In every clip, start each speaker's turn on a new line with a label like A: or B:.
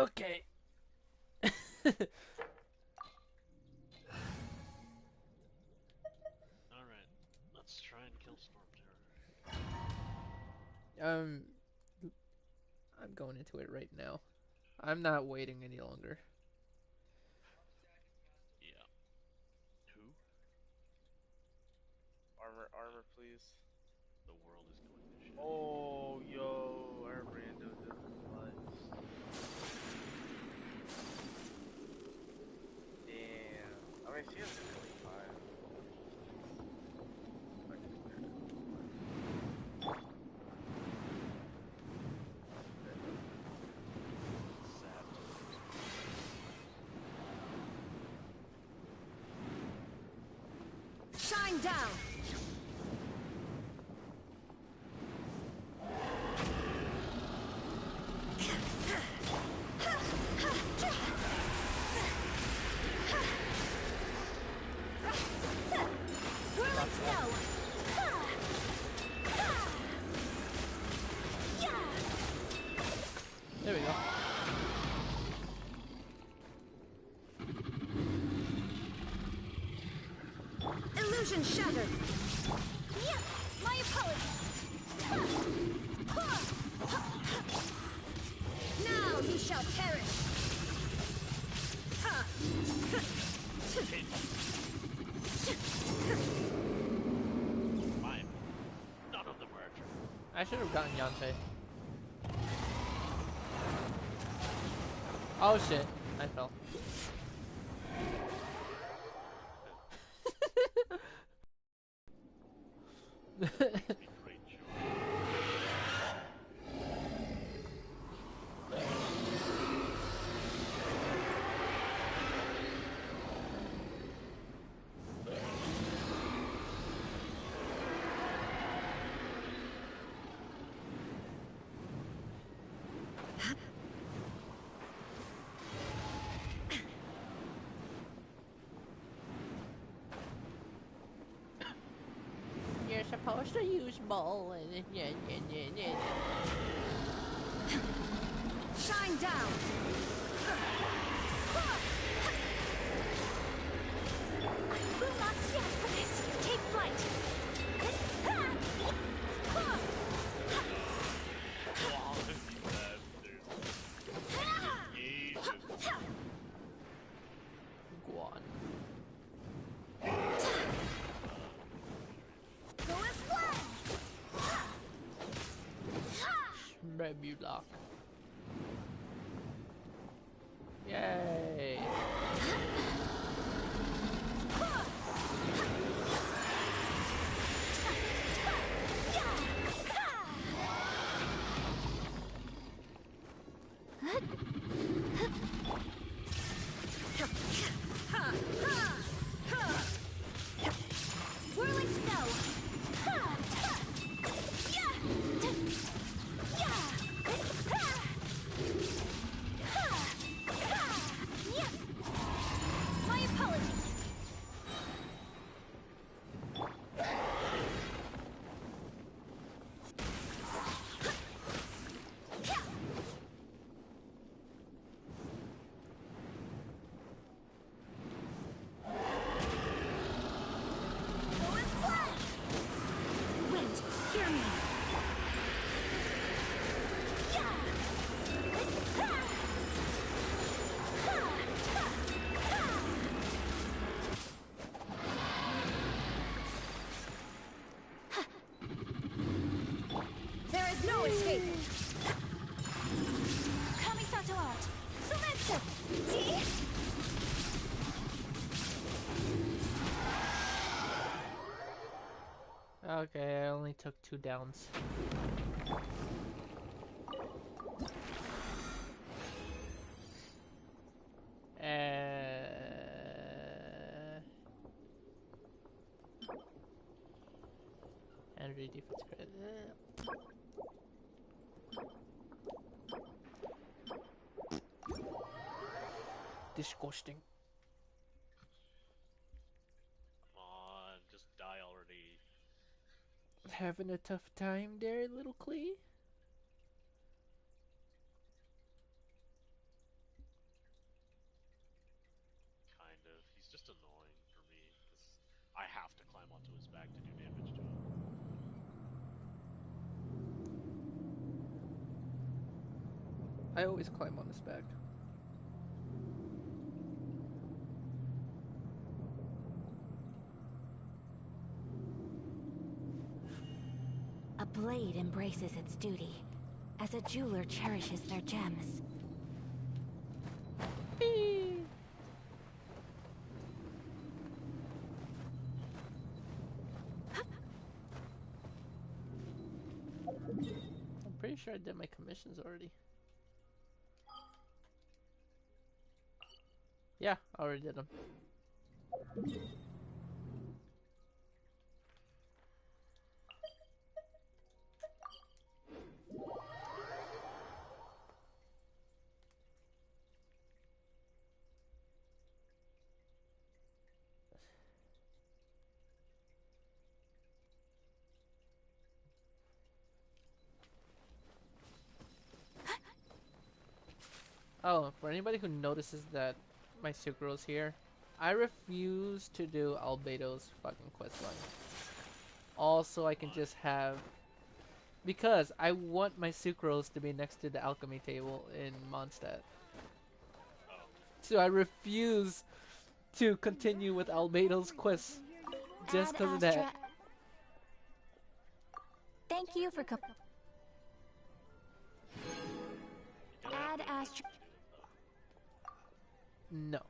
A: Okay.
B: Alright, let's try and kill Storm Terror.
A: um, I'm going into it right now. I'm not waiting any longer.
B: Yeah. Who?
C: Armor, please.
B: The world is going to shit.
C: Oh, yo, our rando doesn't clutch. Damn. I mean, she has a 25.
B: Sad times.
D: Shine down! Whirling snow!
A: There we go.
D: Illusion shattered! Yeah, my apologies! Now you shall perish!
B: Mine. None of them are true.
A: I should have gotten Yante. Oh shit, I fell.
B: Be great joy.
A: You're supposed to use bowl and
D: Shine down! I will not stand for this! Take flight!
B: Quality bastard. Jesus.
A: Guan.
D: Go as planned!
A: Rebulok. Yay!
D: Whirling snow! My apologies! Go as planned! Wind, hear me! There is no escape! Kamisato art! Sumetsu! See?
A: Okay, I only took 2 downs. Energy defense credit. Disgusting.
B: Come on, just die already.
A: Having a tough time there, little Clee?
B: I have to climb onto his back to do damage to him.
A: I always climb on his back.
D: A blade embraces its duty, as a jeweler cherishes their gems.
A: Whee! I'm pretty sure I did my commissions already. Yeah, I already did them. Oh, for anybody who notices that my sucrose here, I refuse to do Albedo's fucking questline. Also, I can just have... Because I want my sucrose to be next to the alchemy table in Mondstadt.
B: Oh.
A: So I refuse to continue with Albedo's quest just because of that.
D: Thank you for
B: You gotta have
D: Add
B: good
D: Astra.
B: vision to do it, though.
A: No.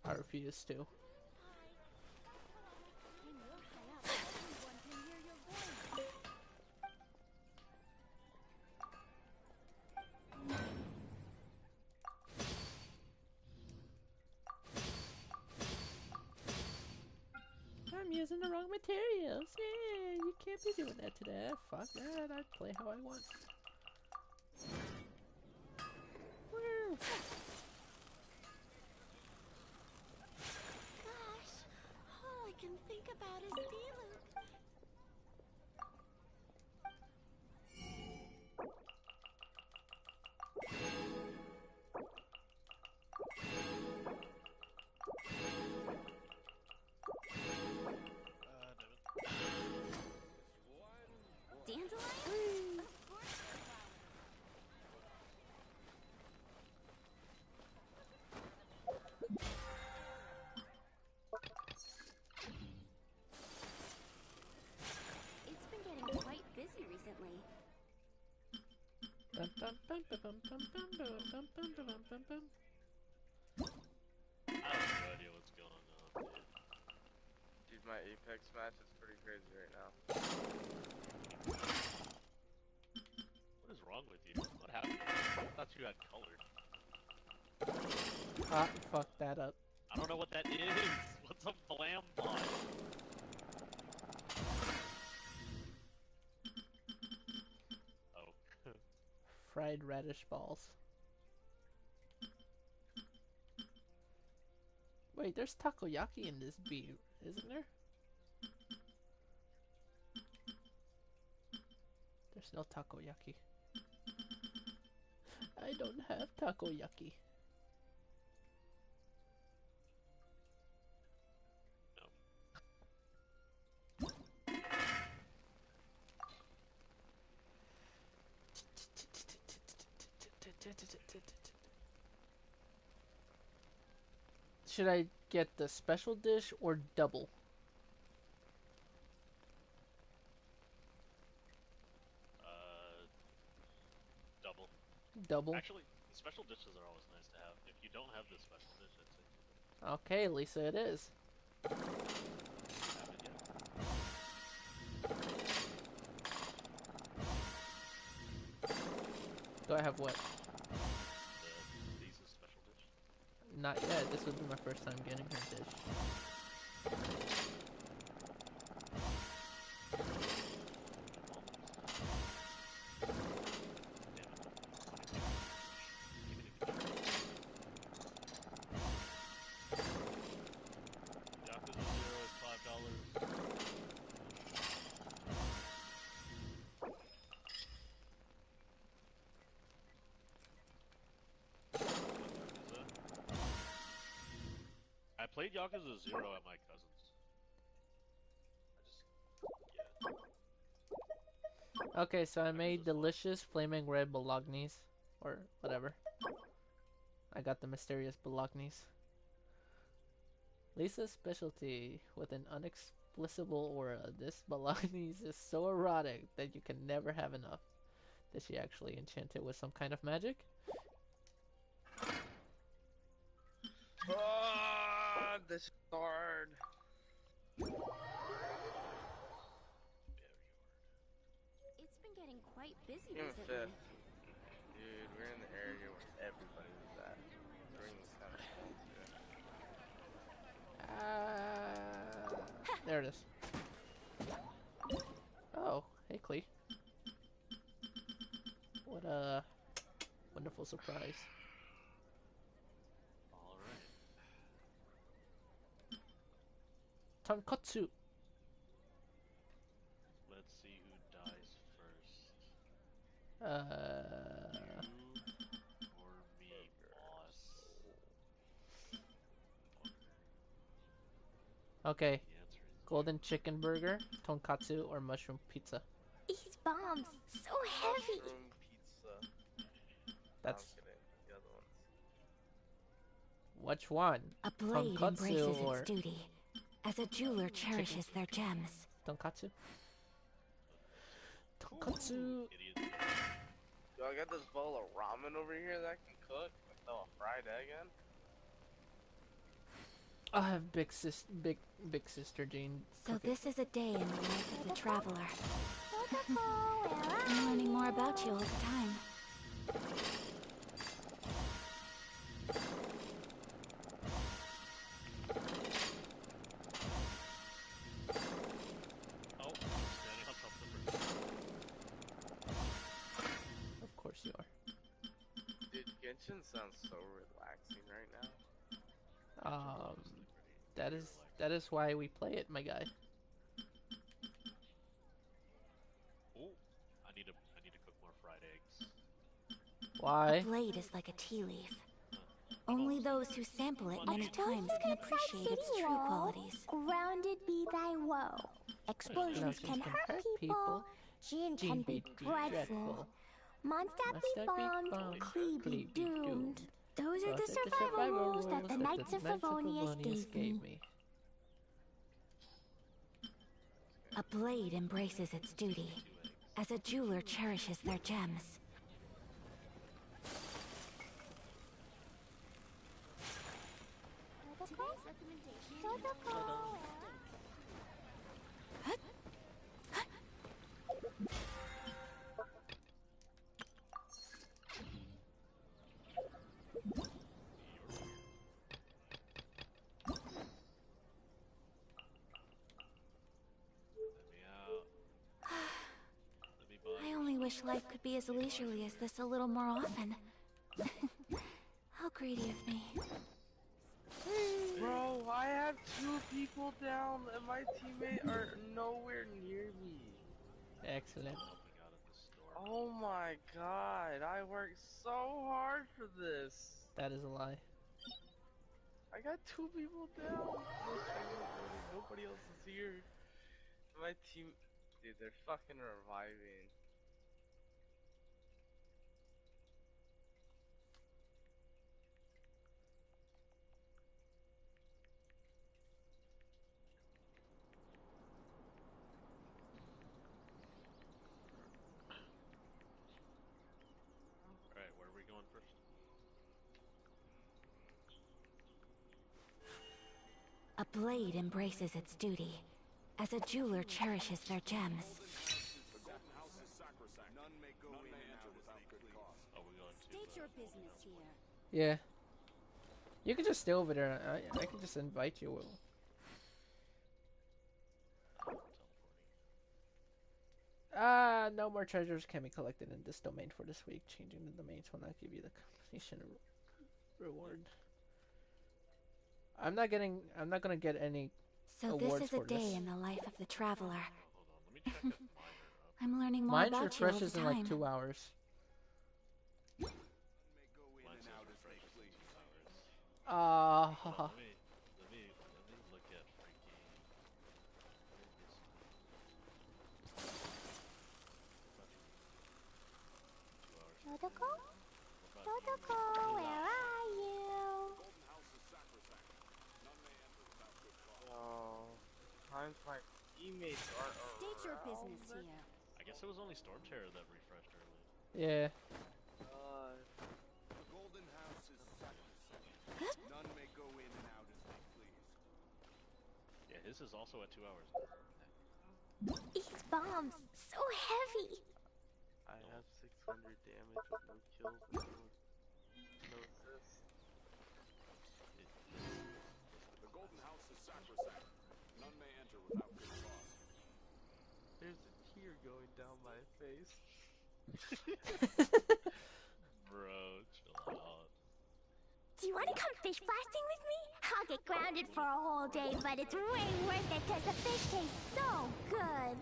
A: I refuse to. I'm using the wrong materials. Yeah, you can't be doing that today. Fuck that. I play how I want. Woo.
D: Gosh, all I can think about is Diluc. Dandelions? Of course they're flowers. It's been getting quite busy recently.
A: Bum, bum, bum, bum, bum, bum, bum, bum, bum, bum, bum, bum, bum.
B: I have no idea what's going on, dude.
C: Dude, my Apex match is pretty crazy right now.
B: What is wrong with you? What happened? I thought you had color.
A: Ah, fuck that up.
B: I don't know what that is. What's a blam bot? Oh.
A: Fried radish balls. Wait, there's takoyaki in this beer, isn't there? There's no takoyaki. I don't have takoyaki.
B: No.
A: Should I get the special dish or double?
B: Double.
A: Double?
B: Actually, the special dishes are always nice to have. If you don't have the special dish, I'd say do them.
A: Okay, Lisa, it is.
B: You have it yet?
A: Do I have what?
B: The Lisa's special dish?
A: Not yet. This would be my first time getting her dish.
B: I played Yakuza 0 at my cousin's.
A: Okay, so I made delicious flaming red bolognese. Or whatever. I got the mysterious bolognese. Lisa's specialty with an unexplicable aura. This bolognese is so erotic that you can never have enough. Did she actually enchant it with some kind of magic?
C: Ah, this is hard.
D: It's been getting quite busy
C: You're in
D: recently.
C: fifth. Dude, we're in the area where everybody was at. Green's kind of small too.
A: There it is. Oh, hey Clee. What a wonderful surprise.
B: Alright.
A: Tonkotsu.
B: Let's see who dies first.
A: Uh,
B: You or me, boss?
A: okay.
B: The answer is
A: Golden chicken burger, tonkatsu, or mushroom pizza.
D: These bombs, so heavy.
C: Mushroom pizza.
A: That's
C: I'm kidding. The other ones.
A: which one?
D: A blade
A: Tonkatsu
D: embraces
A: or
D: its duty, as a jeweler cherishes their gems.
A: tonkatsu? Tonkatsu.
B: idiot.
C: Yo, I got this bowl of ramen over here that I can cook. Like, throw a fried egg in.
A: I have big sister Jean.
D: So this is a day in the life of the traveler. I'm learning more about you all the time.
B: Oh, standing on top of the bridge.
A: Of course you are.
C: Dude, Genshin sounds so relaxing right now.
A: That is why we play it, my guy.
B: Oh, I need to cook more fried eggs.
A: Why?
D: A blade is like a tea leaf. Only those who sample it many times can appreciate its true qualities.
E: Grounded be thy woe. Explosions can hurt people. Gin can be dreadful. Mondstadt be bombed. Klee be doomed. Those are the survival rules that the Knights of Favonius gave me.
D: A blade embraces its duty, as a jeweler cherishes their gems.
E: Today's recommendation.
B: Let me out. Let me buy
D: I only wish life could be as leisurely as this a little more often. How greedy of me.
C: Bro, I have 2 people down and my teammate are nowhere near me.
A: Excellent.
B: helping out at the store.
C: Oh my god, I worked so hard for this.
A: That is a lie.
C: I got 2 people down. Nobody else is here. My team, dude, they're fucking reviving.
B: Alright, where are we going first?
D: A blade embraces its duty, as a jeweler cherishes their gems.
B: Oh, we're going to.
E: State your business here.
A: Yeah. You can just stay over there. I can just invite you.
B: Teleporting.
A: No more treasures can be collected in this domain for this week. Changing the domains will not give you the completion reward. I'm not gonna get any.
D: So this
A: Awards
D: is a
A: for
D: day
A: this.
D: in the life of the traveler.
B: Hold on, let me check if mine are up.
D: I'm learning more
A: Mine
D: about you all the
A: refreshes in
D: time.
A: like 2 hours.
B: Mine says refreshes in 2 hours.
A: Ah,
B: Let me
E: Dodoko?
B: What about you?
E: Dodoko, where are you?
C: Yo, times my teammates aren't
D: State your
C: around.
D: business here.
B: I guess it was only Storm Terror that refreshed early.
A: Yeah.
F: The Golden House is sacrosanct. None may go in and out as they please.
B: Yeah, his is also at 2 hours.
E: These bombs, so heavy.
C: I have 600 damage with no kills and no assists.
F: The Golden House is sacrosanct. None may enter without good cause.
C: There's a tear going down my face.
B: Bro, chill out.
E: Do you want to come fish blasting with me? I'll get grounded for a whole day, but it's way worth it because the fish tastes so good.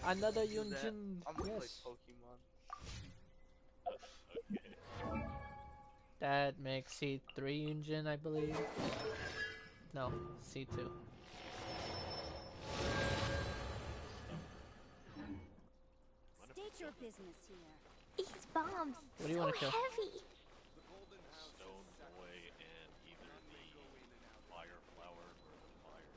A: Another
C: Do that.
A: Yunjin.
C: I'm gonna play
A: Yes.
C: Pokemon.
B: Okay.
A: That makes C3 Yunjin, I believe. No, C2.
D: State your business here.
E: These bombs,
A: What do you
E: so
A: wanna kill?
E: heavy.
F: The Golden House
B: Stone Boy and either the Fire Flower or the Fire.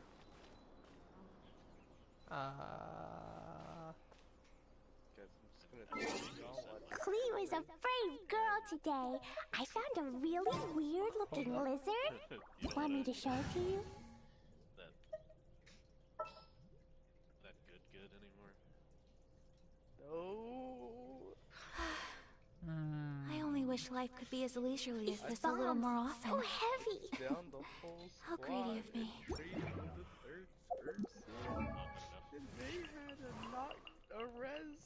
C: Guess I'm just gonna take it all.
E: Clee was a brave girl today. I found a really weird-looking lizard.
B: You don't
E: Want me
B: wanna-
E: to show it to you?
B: that good anymore?
C: No.
D: I only wish life could be as leisurely as
E: These
D: this a little more
E: bombs,
D: often.
E: so heavy.
C: Down the whole
D: How greedy of me.
C: and traded with the third person.
B: Not good enough.
C: And they had a res.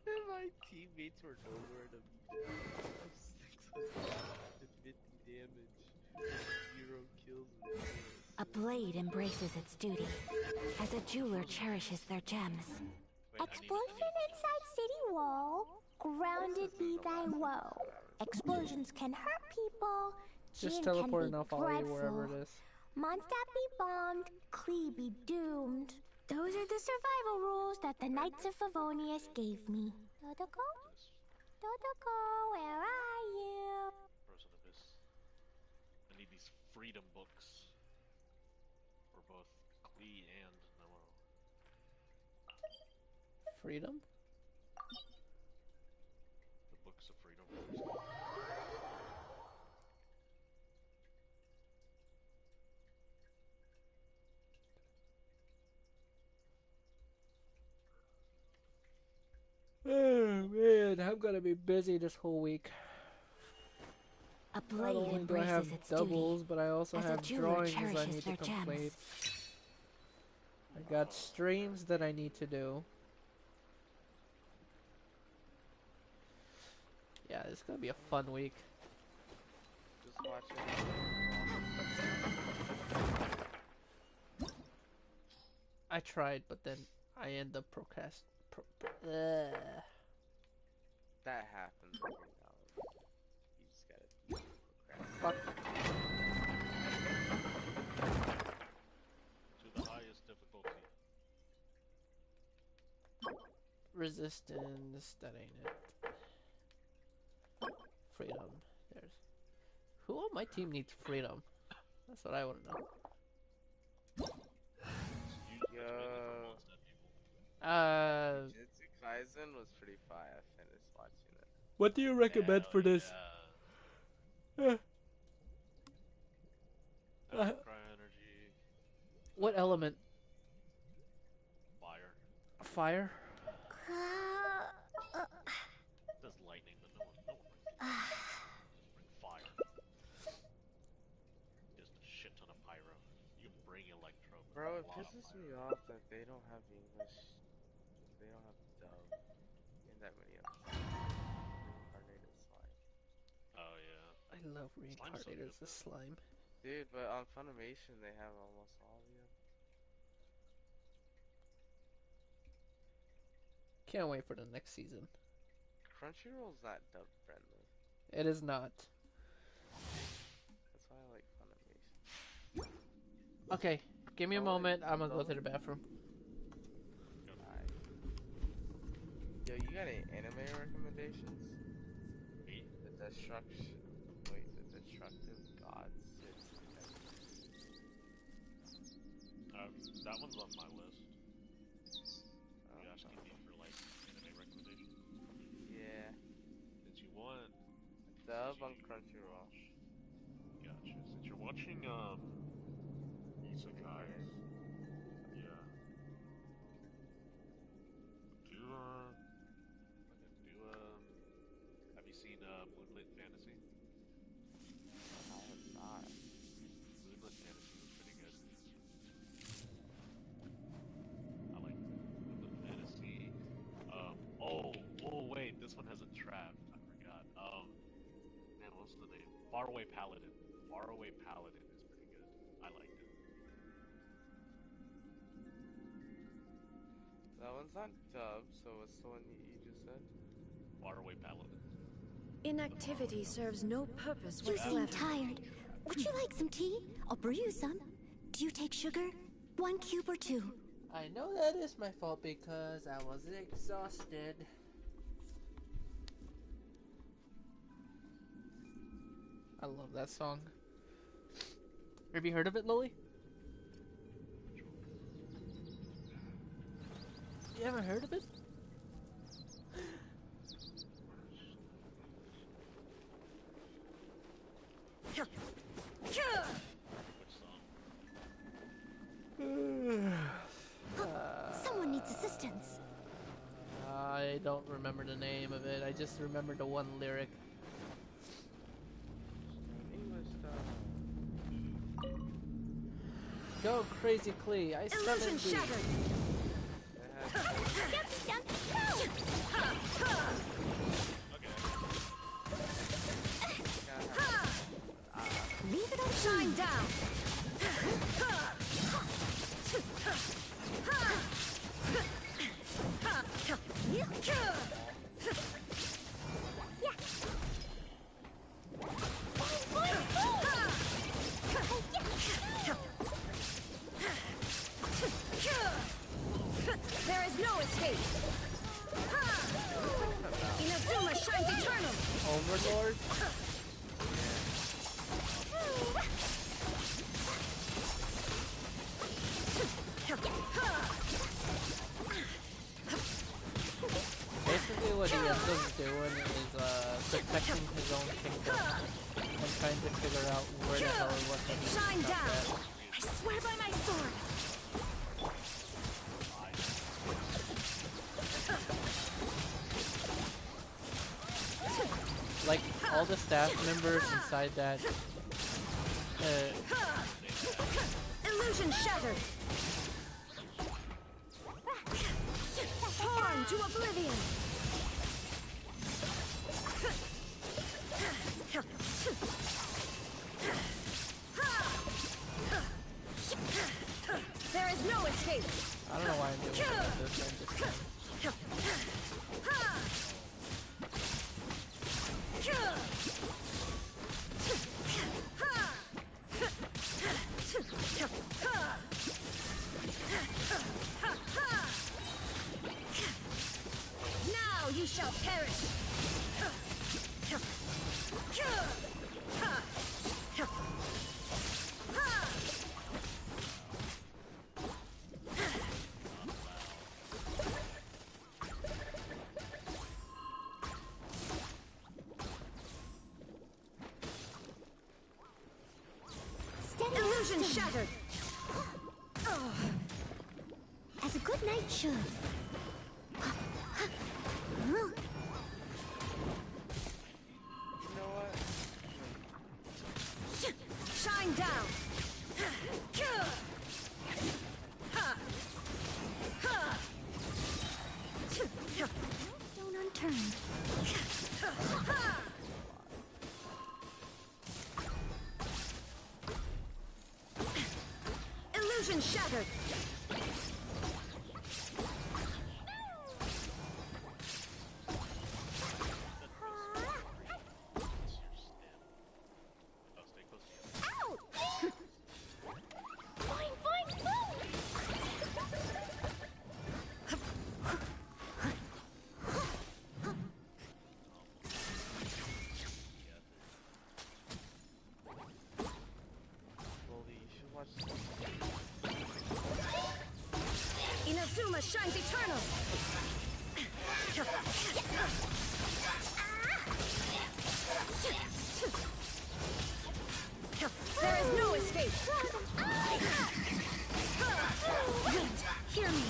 C: And my teammates were nowhere to be found. I have 650 damage. 0 kills and 0
D: A blade embraces its duty, as a jeweler cherishes their gems.
B: Wait,
E: Explosion inside city wall. Grounded be thy woe. Explosions can hurt people.
A: Just
E: Jin
A: teleport
E: can
A: and
E: be
A: I'll follow you wherever
E: dreadful.
A: it is.
E: Mondstadt be bombed, Klee be doomed. Those are the survival rules that the Knights of Favonius gave me. Dodoko? Dodoko, where are you?
B: Frozen Abyss. I need these freedom books for both Klee and Noel.
A: Freedom?
B: The books of freedom.
A: Oh man, I'm gonna be busy this whole week.
D: A
A: Not
D: blade
A: only do I have
D: embraces its
A: doubles,
D: duty,
A: but I also
D: as a
A: have
D: jeweler
A: drawings I
D: cherishes
A: need to
D: their gems.
A: complete. I got streams that I need to do. Yeah, it's gonna be a fun week.
C: Just watch it.
A: I tried, but then I end up
C: That happens every now and then. You just gotta procrastinate.
A: Fuck.
B: To the highest difficulty.
A: Resistance, that ain't it. Freedom, there's... Who on my team needs freedom? That's what I wanna know.
B: It's mainly for Mondstadt people.
C: Jujutsu Kaisen was pretty fire. I finished watching it.
A: What do you recommend
B: Hell
A: for this?
B: Yeah. Cry energy.
A: What element?
B: Fire.
A: Fire?
B: It says lightning, but no one just bring fire. Just a shit ton of pyro. You can bring electro. but
C: Bro,
B: a
C: it
B: lot of
C: pisses
B: pyro.
C: me off that they don't have English. They don't have dub in that many episodes. Reincarnated slime.
B: Oh yeah.
A: I love
B: Slime's so
A: reincarnated
B: good,
A: as a
B: though.
A: slime.
C: Dude, but on Funimation they have almost all of them.
A: Can't wait for the next season.
C: Crunchyroll's not dub friendly.
A: It is not.
C: That's why I like Funimation.
A: Okay, give me a
C: Oh,
A: moment.
C: it
A: I'm gonna go to
C: doesn't-
A: the bathroom.
C: Alright. Yo, you got any anime recommendations?
B: Me?
C: The destruction. Wait, the destructive god sits.
B: That one's on my list.
C: Oh,
B: You asking me for like anime recommendations?
C: yeah.
B: Since you want,
C: Dub on Crunchyroll.
B: gotcha. Since you're watching isekais, yeah. Do have you seen Moonlit Fantasy?
C: I have not.
B: Moonlit Fantasy was pretty good. I liked it. Moonlit Fantasy. Oh wait, this one has a trap. I forgot. Man, what's the name? Faraway Paladin. Faraway Paladin is pretty good. I liked it.
C: That one's not dub, so what's the one you just said?
B: Faraway Paladin.
G: Inactivity serves no purpose
E: You
G: whatsoever.
E: seem tired. Would you like some tea? I'll brew you some. Do you take sugar? 1 cube or 2?
A: I know that is my fault because I was exhausted. I love that song. Have you heard of it, Lily? You haven't heard of it?
B: Which song?
E: Someone needs assistance.
A: I don't remember the name of it. I just remember the one lyric.
C: English stuff.
A: Go crazy Klee, I
G: Illusion
A: summon thee.
G: shattered!
C: It has
E: Jumpy, jumpy, go!
B: Okay.
E: Leave it on
G: Shine down! There is no escape! Inazuma shines eternal!
A: Overlord? Basically what Iazo's doing is protecting his own kingdom and trying to figure out where the hell it was that he
G: Shine
A: was
G: down!
A: at.
G: I swear by my sword!
A: Like, all the staff members inside that
G: Illusion shattered! Torn to oblivion! There is no escape!
A: I don't know why I'm doing this. I'm just
G: Now you shall perish!
E: Steady
G: Illusion
E: as stone,
G: shattered!
E: as a good knight should.
C: You know what?
G: Shine down!
E: Stone unturned.
G: Illusion shattered!
B: Oh, stay close to you.
E: Ow! Boing, boing, boing!
C: watch.
G: Inazuma shines eternal. There is no escape. Wind, hear me.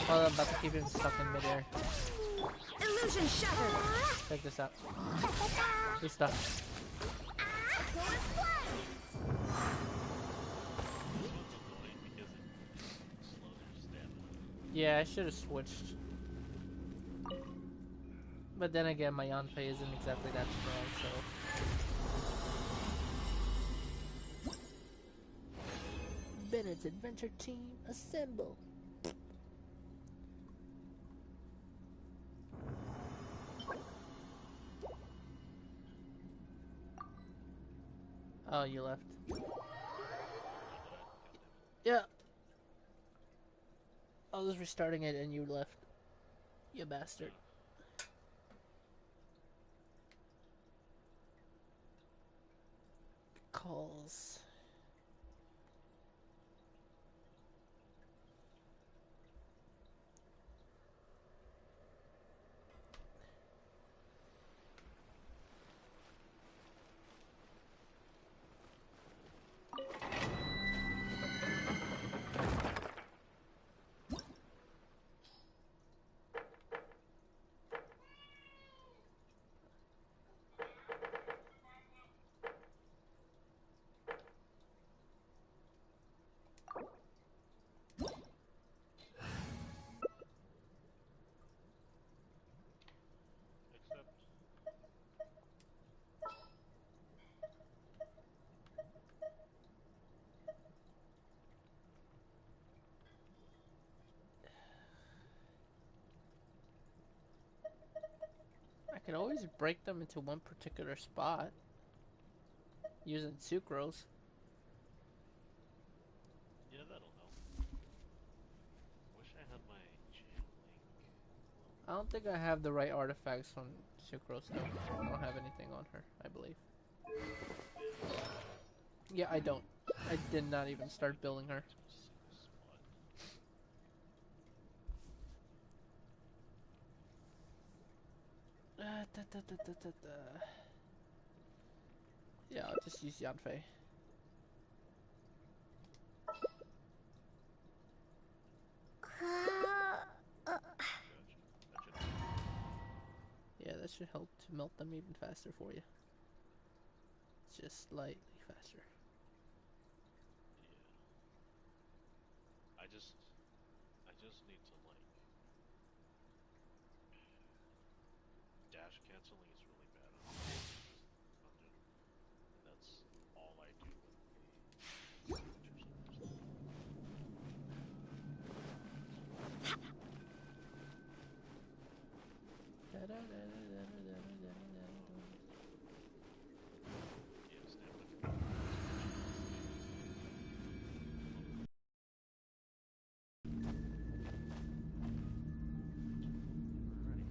A: Well, I'm about to keep him stuck in midair.
G: Illusion shattered.
A: Check this out. He's stuck. Yeah, I should have switched. But then again, my Yanfei isn't exactly that strong, so... Bennett's Adventure Team, assemble! Oh, you left. Yeah. I was restarting it and you left. You bastard. Calls. I could always break them into one particular spot using sucrose.
B: Yeah, that'll help. Wish I had my jam link.
A: I don't think I have the right artifacts on sucrose though. I don't have anything on her, I believe. Yeah, I don't. I did not even start building her. Yeah, I'll just use Yanfei. Yeah, that should help to melt them even faster for you. Just slightly faster.
B: Yeah. I just need to like dash canceling is really bad on dungeon, and that's all I do with the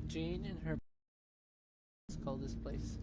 A: Jane and her. Let's call this place.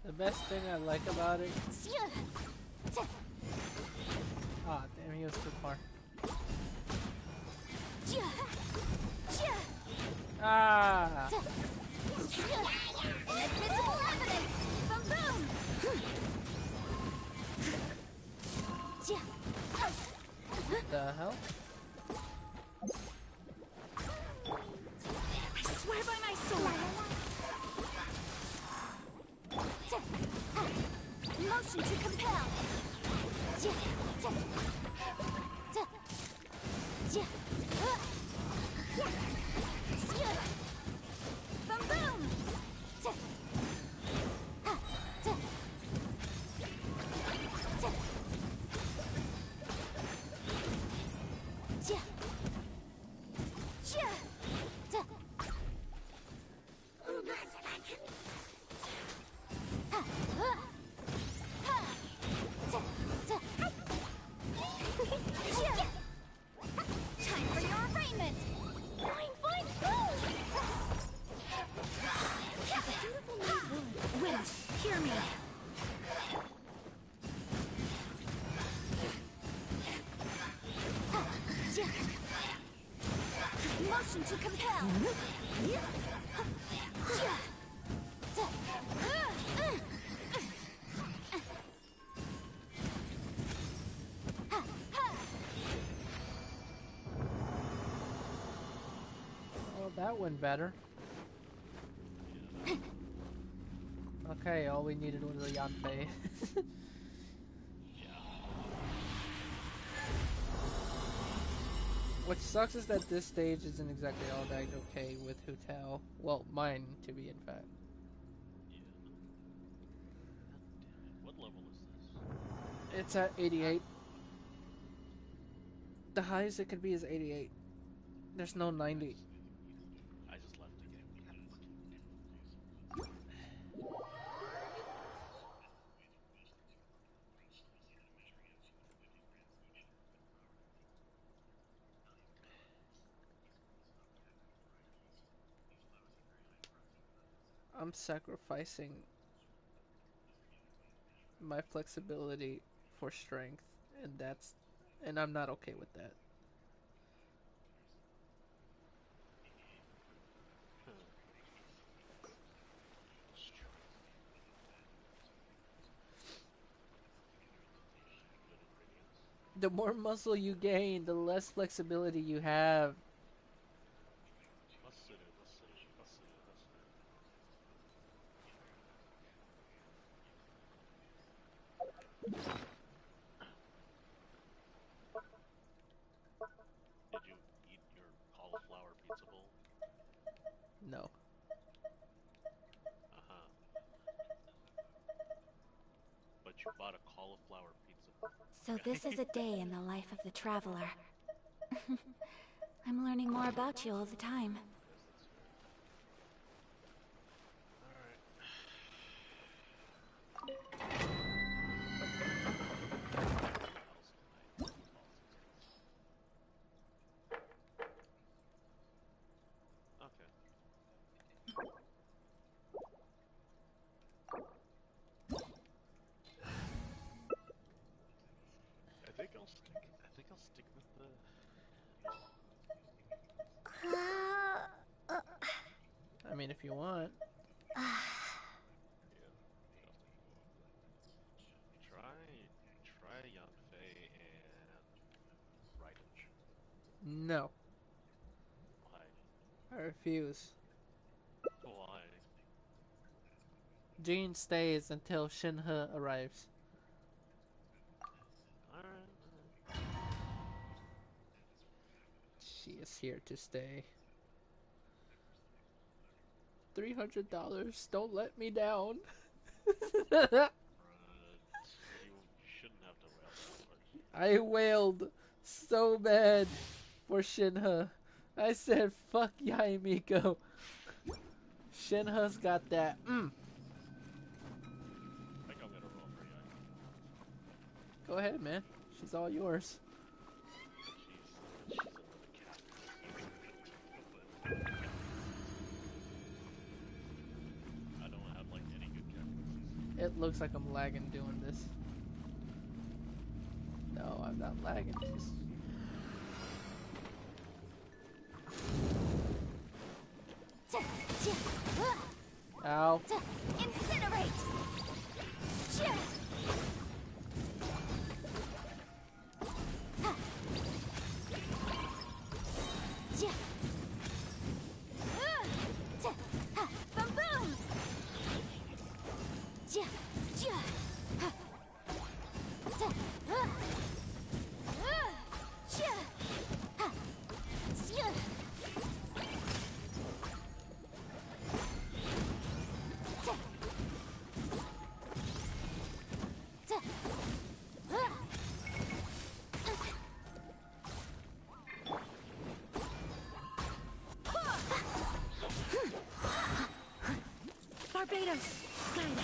A: The best thing I like about it. Ah, damn, he was too far. Ah!
G: Invisible evidence! Boom boom!
A: The hell?
G: I swear by my sword. Motion to compel. Boom boom. Time for your arraignment. Boing, boing, boom. Wind, hear me. Motion to compel.
A: Oh, that went better. Okay, all we needed was a Yanfei. What sucks is that this stage isn't exactly all that okay with Hutel. Well, mine to be, in fact.
B: What level is this?
A: It's at 88. The highest it could be is 88. There's no 90.
B: I just left the game.
A: I'm sacrificing my flexibility for strength, and I'm not okay with that. The more muscle you gain, the less flexibility you have.
B: Did you eat your cauliflower pizza bowl?
A: No.
B: Uh-huh. But you bought a cauliflower pizza bowl.
D: So this is a day in the life of the traveler. I'm learning more about you all the time.
B: I think I'll stick with the.
A: I mean, if you want.
B: Try Yanfei and Raidage.
A: No.
B: Why?
A: I refuse.
B: Why?
A: Jean stays until Shinhe arrives.
B: Alright.
A: She is here to stay. $300. Don't let me down.
B: You shouldn't have to wail that much.
A: I wailed so bad for Shinhe. I said, fuck Yaimiko. Shinhe's got that.
B: I think I'm gonna roll for Yaimiko.
A: Go ahead, man. She's all yours.
B: She's another cat. I don't have like any good cat.
A: It looks like I'm lagging doing this. No, I'm not lagging. Just... Ow.
G: Incinerate! Barbados! Guide us!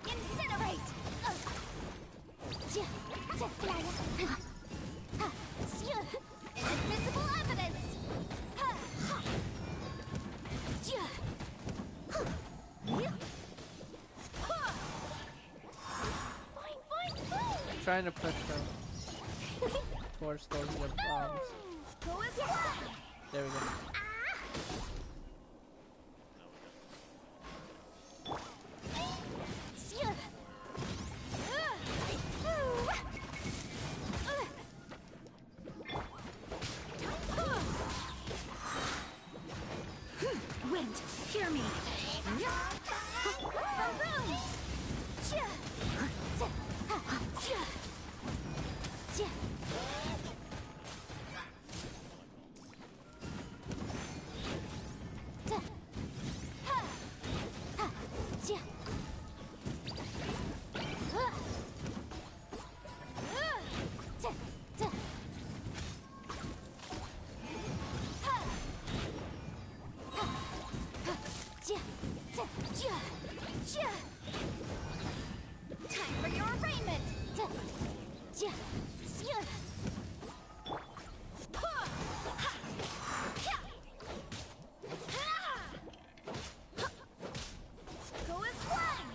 G: Incinerate! Inadmissible evidence!
A: I'm trying to push them towards those wood bombs.
G: Go as one!
A: There we go.
G: Wind, hear me. Time for your arraignment! Go as one!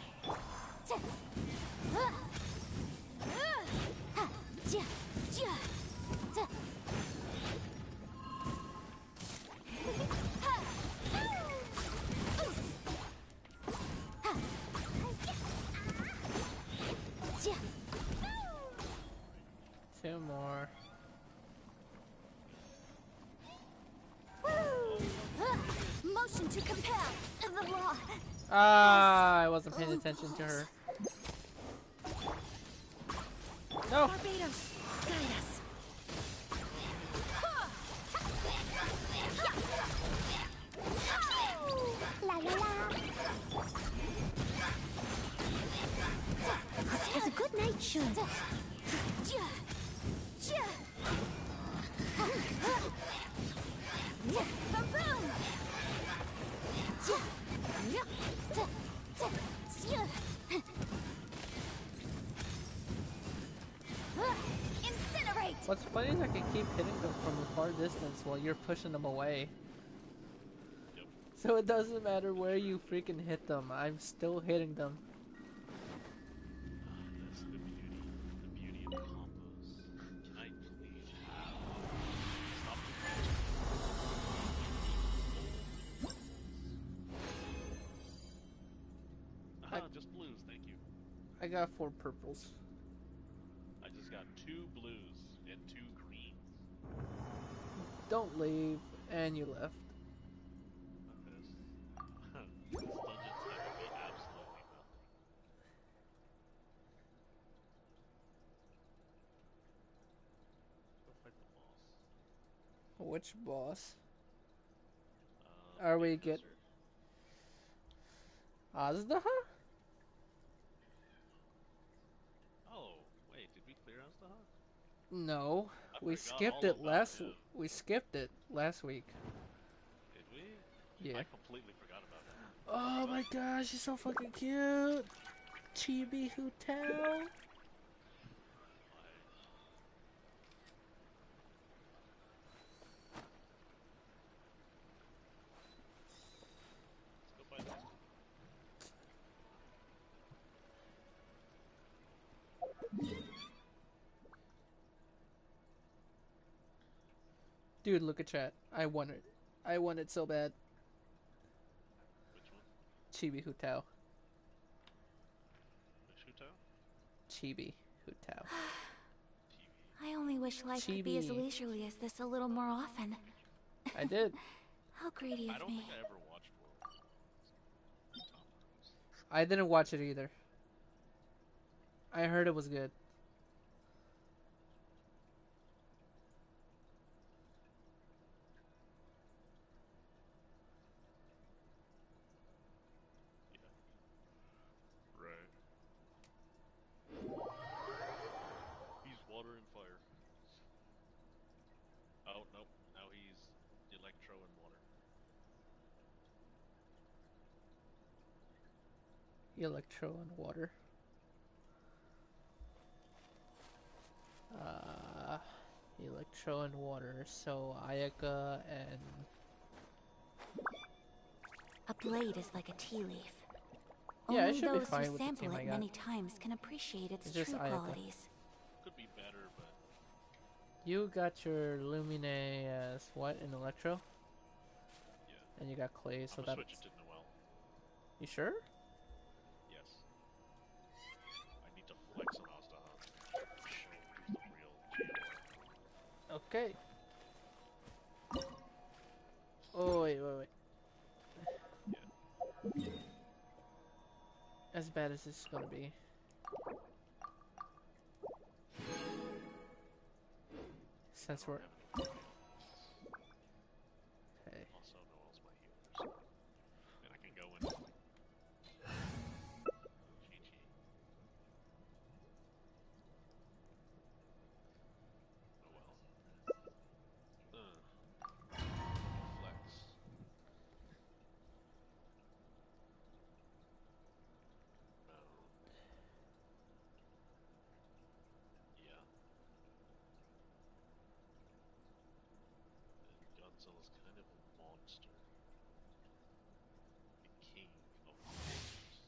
A: Two more.
G: Motion to compel the law.
A: Ah, I wasn't paying attention to her. No.
G: Barbados, guide us.
E: La la la. As a good night should.
G: Ba-boom! Incinerate!
A: What's funny is I can keep hitting them from a far distance while you're pushing them away.
B: Yep.
A: So it doesn't matter where you freaking hit them, I'm still hitting them.
B: That's the beauty of combos. Can I please stop just blues, thank you.
A: I got 4 purples.
B: I just got 2 blues and 2 greens.
A: Don't leave, and you left.
B: This dungeon's gonna be absolutely nothing. Let's go fight the boss.
A: Which boss?
B: Are
A: we get- Azda?
B: Oh, wait, did we clear Aztaha?
A: No,
B: I
A: we
B: forgot
A: skipped
B: all
A: it
B: about him.
A: we skipped it last week.
B: Did we?
A: Yeah.
B: I completely forgot about him.
A: Oh my gosh, he's so fucking cute. Chibi Hotel.
B: Let's go fight this.
A: Dude, look at chat. I won it. I won it so bad.
B: Which one?
A: Chibi Hotel.
B: Shuto?
A: Chibi Hotel.
B: TV.
D: I only wish life could be as
A: Chibi.
D: leisurely as this a little more often.
A: I did.
D: How greedy
B: I
D: of
B: don't
D: me.
B: think I ever watched World.
A: I didn't watch it either. I heard it was good.
B: Yeah. Right. He's water and fire. Oh, nope. Now he's electro and water.
A: Electro and water. Uh, Electro and water. So Ayaka and
D: A blade is like a tea leaf.
A: yeah, it
D: Only
A: should be
D: those
A: fine
D: who
A: with the
D: sample
A: team I
D: it
A: got.
D: many times can appreciate its
A: It's just
D: true
A: Ayaka.
D: qualities.
B: Could be better, but
A: You got your Lumine as what in Electro,
B: yeah.
A: and you got Clay. So
B: I'm
A: that
B: gonna switch it to Noel.
A: you sure?
B: Yes. I need to flex on Astahan. Show who's the real GOR.
A: Okay. Oh wait.
B: Yeah.
A: As bad as this is gonna be. Since we're
B: Okay. Also, Noel's my healer, so and I can go in. GG. Oh well. Flex. Mount. Yeah. And Godzilla's kind of a monster. The king of monsters.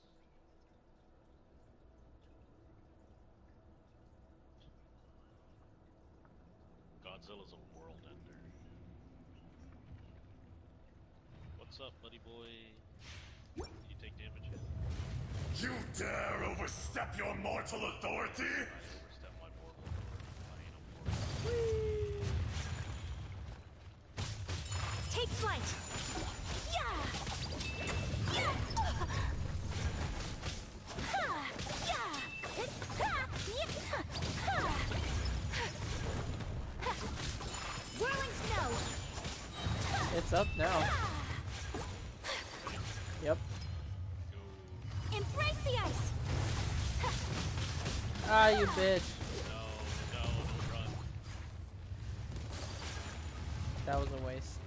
B: Godzilla's a world ender. What's up, buddy boy? You take damage hit?
F: You dare overstep your mortal authority?
B: I overstep my mortal authority. I ain't a mortal.
G: Take flight! Yeah! Yeah! Ha! Yeah! Ha! Yeah! Ha! Whirling snow!
A: it's up now. Yep.
B: Go.
G: Embrace the ice!
A: Ah, you bitch.
B: No, don't run.
A: That was a waste.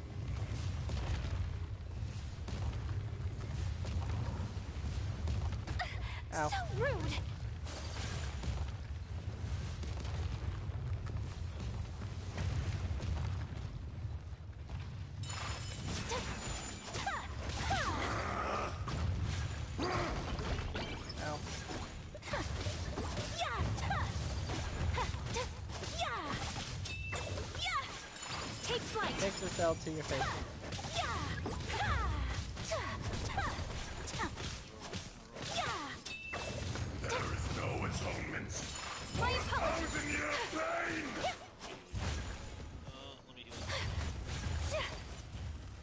A: Ow.
G: So rude!
A: Ow.
G: Take flight!
A: Take this L to your face.
F: There is no atonement.
G: My apologies!
F: Thousand year pain!
B: Let me heal.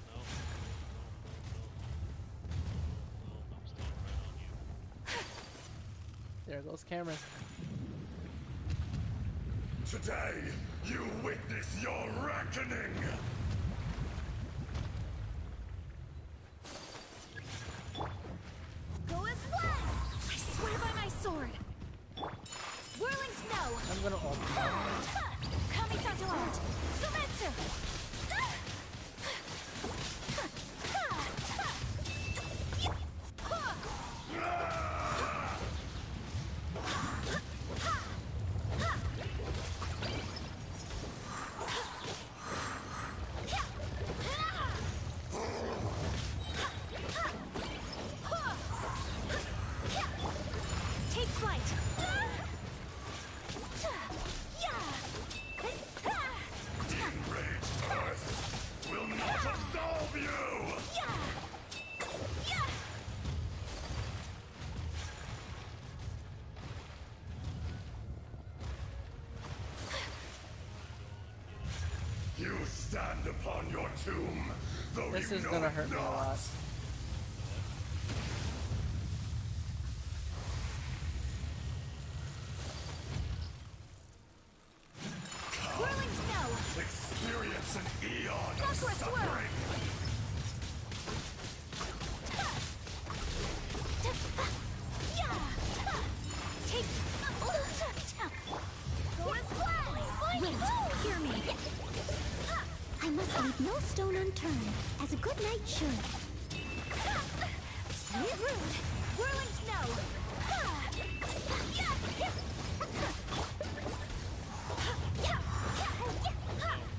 B: No. I'm staying right on you.
A: There goes Cameron.
F: Today, you witness your reckoning!
G: Go as one! I swear by my sword! Whirling snow!
A: I'm gonna ult him out.
G: Kamisato art! Sumetsu! Take flight!
F: Enraged earth will not absolve you! You stand upon your tomb, though
A: This
F: you
A: is
F: know
A: gonna
F: it
A: hurt me a
F: not.
A: lot.
E: leave no stone unturned, as a good knight should.
G: Sweet rude! Whirling snow!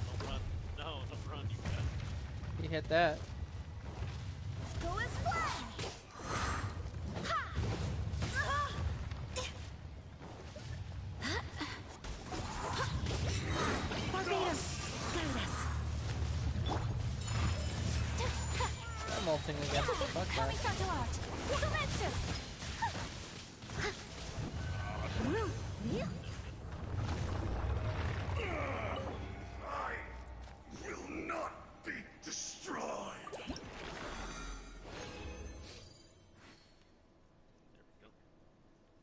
B: Don't run. No, don't run, you guys.
A: You hit that.
G: Go and fly!
D: Barbados, guide us.
A: I'm ulting again. Fuck that.
G: Kamisato art! Sumetsu!
F: Will not be destroyed.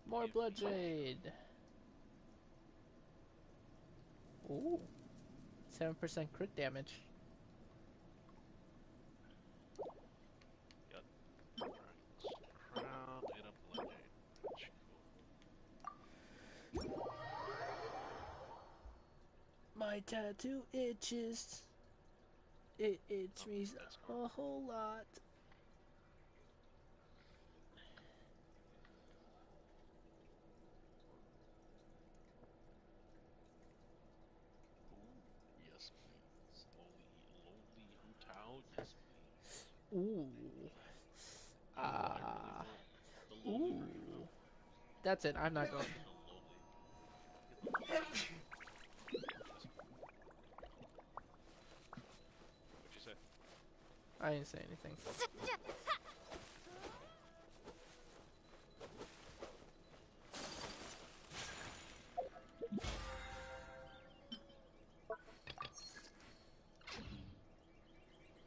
A: More bloodjade. Ooh. 7% crit damage.
B: Got crown and a blade. Cool.
A: My tattoo itches. It itches me
B: that's
A: a whole lot.
B: Ooh, yes please. Lonely Hutao, yes please.
A: Ooh.
B: I really want the lonely
A: Ooh.
B: Hutao.
A: That's it. I'm not going.
B: The lonely. Get the lonely. What'd you say?
A: I didn't say anything.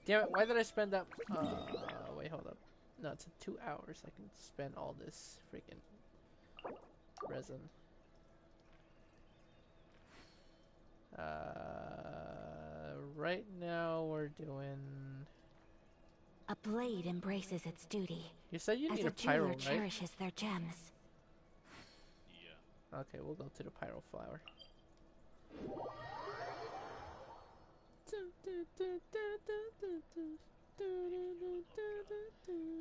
A: Damn it, why did I spend that? Wait, hold up. No, it's in 2 hours. I can spend all this freaking resin. Right now we're doing.
D: A blade embraces its duty,
A: You said you
D: as
A: need
D: a
A: a pyro,
D: jeweler
A: right?
D: cherishes their gems.
B: Yeah.
A: Okay, we'll go to the pyro flower.
B: You're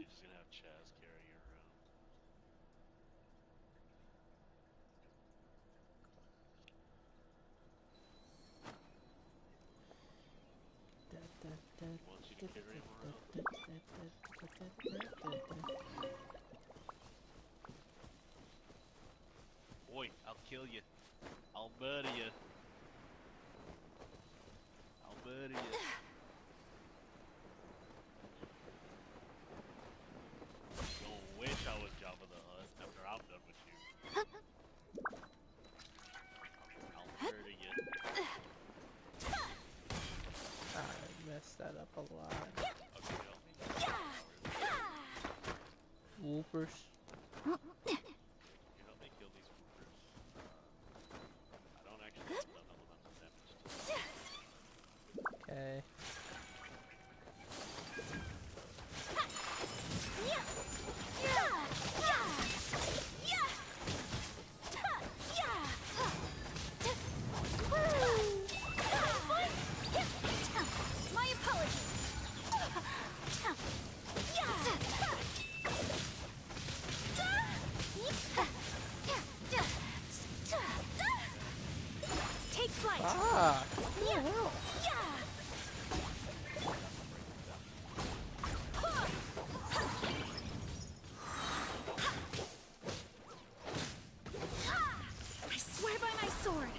B: just gonna have Chaz carry you around. He wants you to carry him around. Boy, I'll kill you. I'll murder you. I'll murder you. Don't wish I was Jabba the Hutt after I'm done with you. I'll murder you.
A: I messed that up a lot.
B: Okay, help me.
A: Whoopers.
B: You help me kill these woofers. I don't actually have enough elemental damage to
A: Okay.
G: My apologies. Take flight.
A: Ah! What the hell?
G: I swear by my sword.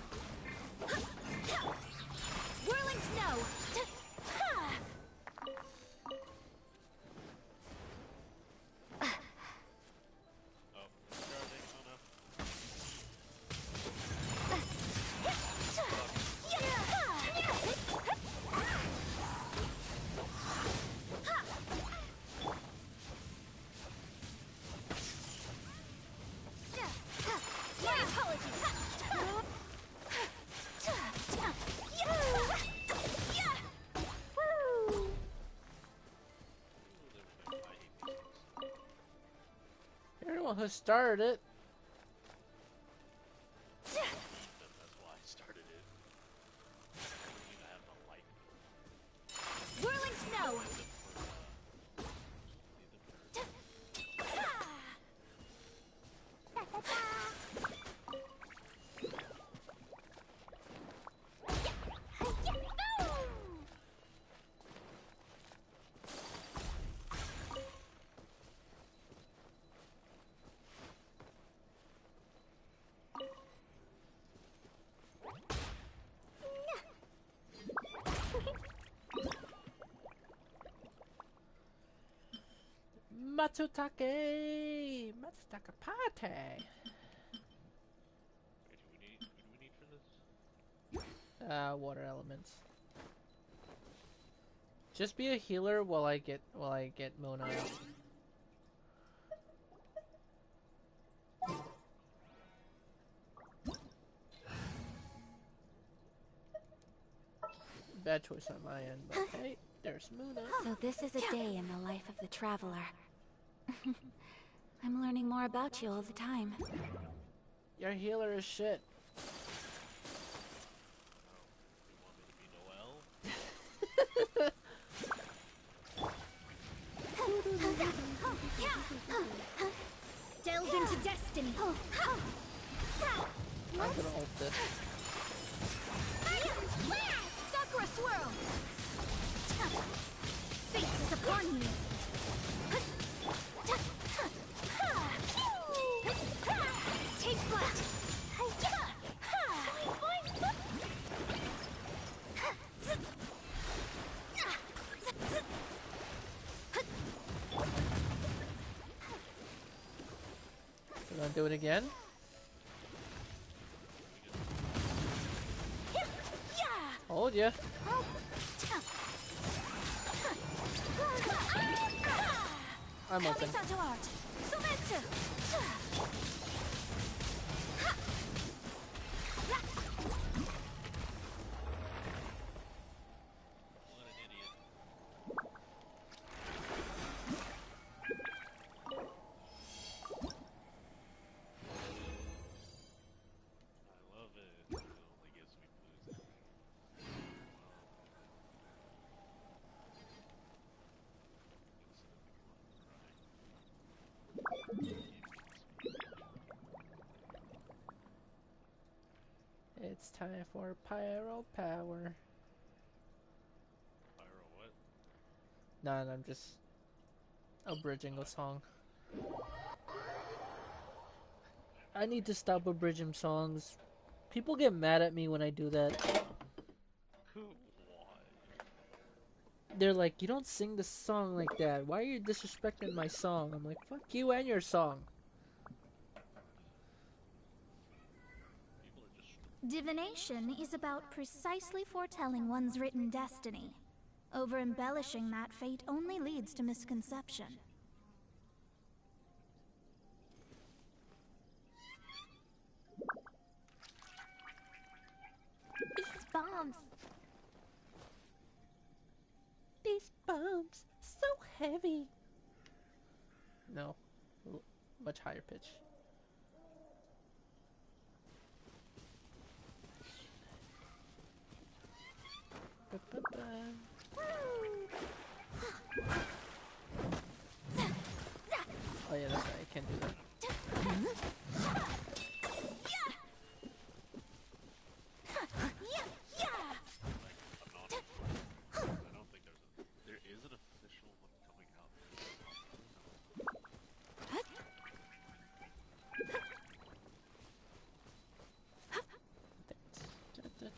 G: Whirling snow.
B: Oh, charging. Oh no.
G: My apologies.
A: You're the one who started it.
B: That's why I started it. I don't even have the light.
A: Matsutake! Matsutake Pate!
B: Wait, who do we need for this?
A: Water elements. Just be a healer while I get Mona out. Bad choice on my end, but hey, there's Muna.
D: So this is a day in the life of the traveler. I'm learning more about you all the time.
A: Your healer is shit.
B: You want me to be Noelle?
G: Delve into destiny.
A: I'm gonna ult this.
G: Sakura swirl. Fate is upon you. Take flight.
A: We're gonna do it again. Hold ya. I'm open.
B: What an idiot. I love it. It only gives me blues.
A: It's time for pyro power.
B: Pyro what?
A: Nah, I'm just abridging a song. I need to stop abridging songs. People get mad at me when I do that.
B: Why?
A: They're like, you don't sing the song like that. Why are you disrespecting my song? I'm like, fuck you and your song.
B: People are just
G: Divination is about precisely foretelling one's written destiny. Over-embellishing that fate only leads to misconception.
E: These bombs.
A: These bombs, so heavy. No, much higher pitch. Oh yeah, that's right. I can't do that.
B: I don't think there is an official one coming out.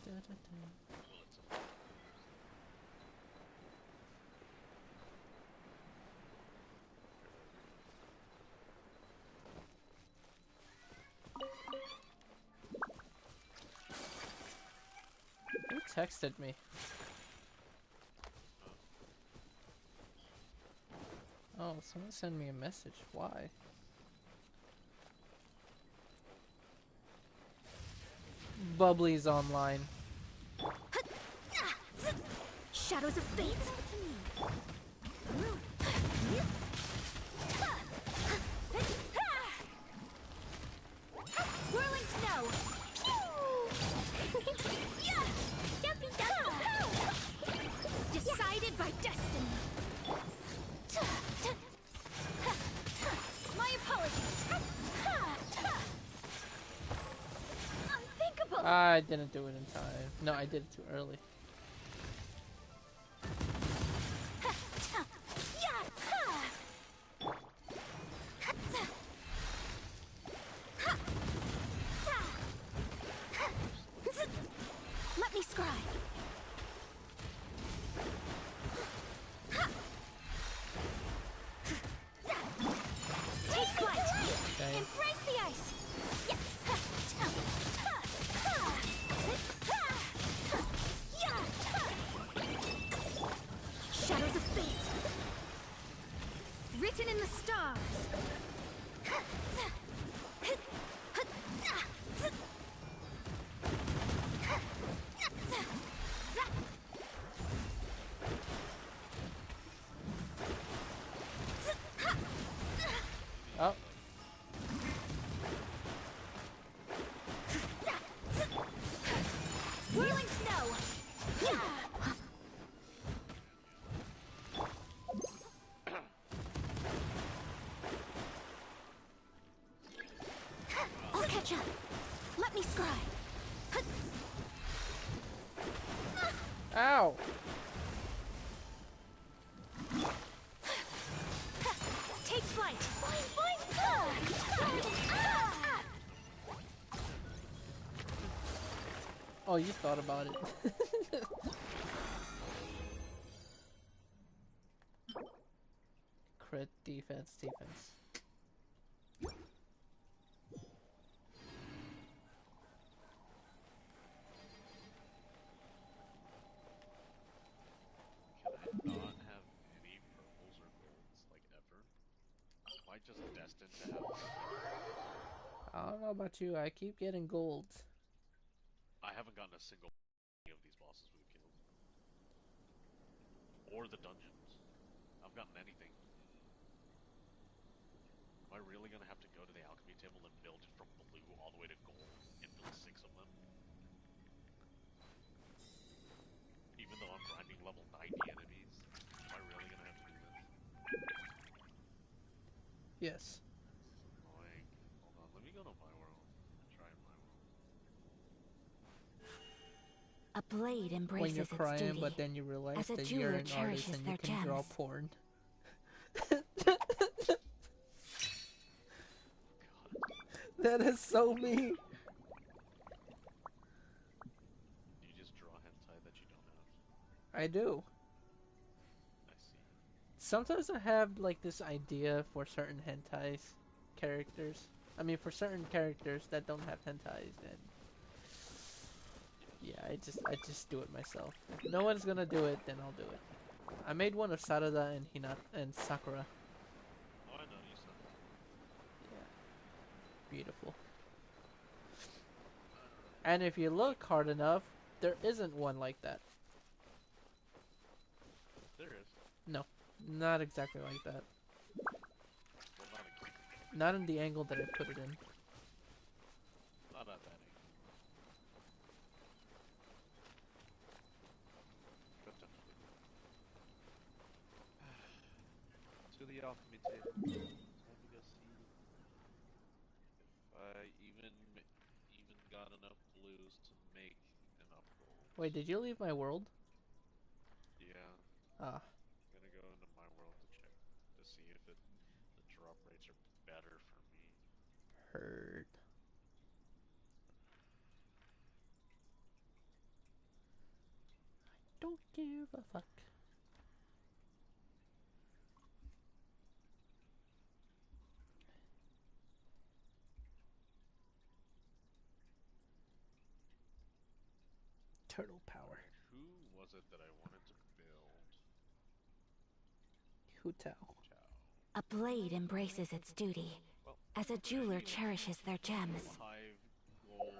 B: Well, it's a
A: Who texted me? Oh, someone sent me a message. Why? Bubbly's online.
G: Shadows of fate. Whirling snow. Decided by destiny. My apologies. Unthinkable.
A: I didn't do it in time. No, I did it too early.
G: Let me scribe.
D: Let me scry.
A: Ow!
D: Take flight.
A: Oh, you thought about it. Crit, defense, defense.
B: Can I not have any purples or golds, like, ever? Am I just destined to have...
A: I don't know about you, I keep getting golds.
B: I haven't gotten a single of these bosses we've killed. Or the dungeons. I've gotten anything. Am I really gonna have to go to the alchemy table and build from blue all the way to gold and build 6 of them? Even though I'm grinding level 90 enemies? Am I really gonna have to do this?
A: Yes.
B: It's annoying. Hold on, let me go to my world. Try my world.
D: A blade
A: When
D: embraces
A: you're
D: its
A: crying,
D: duty.
A: but then you realize
D: As a
A: that you're
D: jeweler
A: an artist
D: cherishes
A: and you
D: their
A: can draw
D: gems.
A: porn. That is so me.
B: Do you just draw hentai that you don't have?
A: I do.
B: I see.
A: Sometimes I have like this idea for certain hentai characters. I mean, for certain characters that don't have hentais, and yeah, I just do it myself. If no one's gonna do it, then I'll do it. I made one of Sarada and Hinata and Sakura.
B: Oh, I know, you said that.
A: Yeah, beautiful. And if you look hard enough, there isn't one like that.
B: There is.
A: No, not exactly like that.
B: Well, not exactly.
A: Not in the angle that I put it in.
B: Not at that angle. Potentially.
C: To the alchemy table. Time to go see if I even got enough blues to make enough gold.
A: Wait, did you leave my world?
B: Yeah,
A: Ah,
B: I'm gonna go into my world to check to see if the drop rates are better for me.
A: heard. Don't give a fuck. Turtle power.
B: Who was it that I wanted to build?
A: Hutao.
B: Chow.
D: A blade embraces its duty.
B: Well,
D: As a jeweler cherishes their gems.
B: 5 gold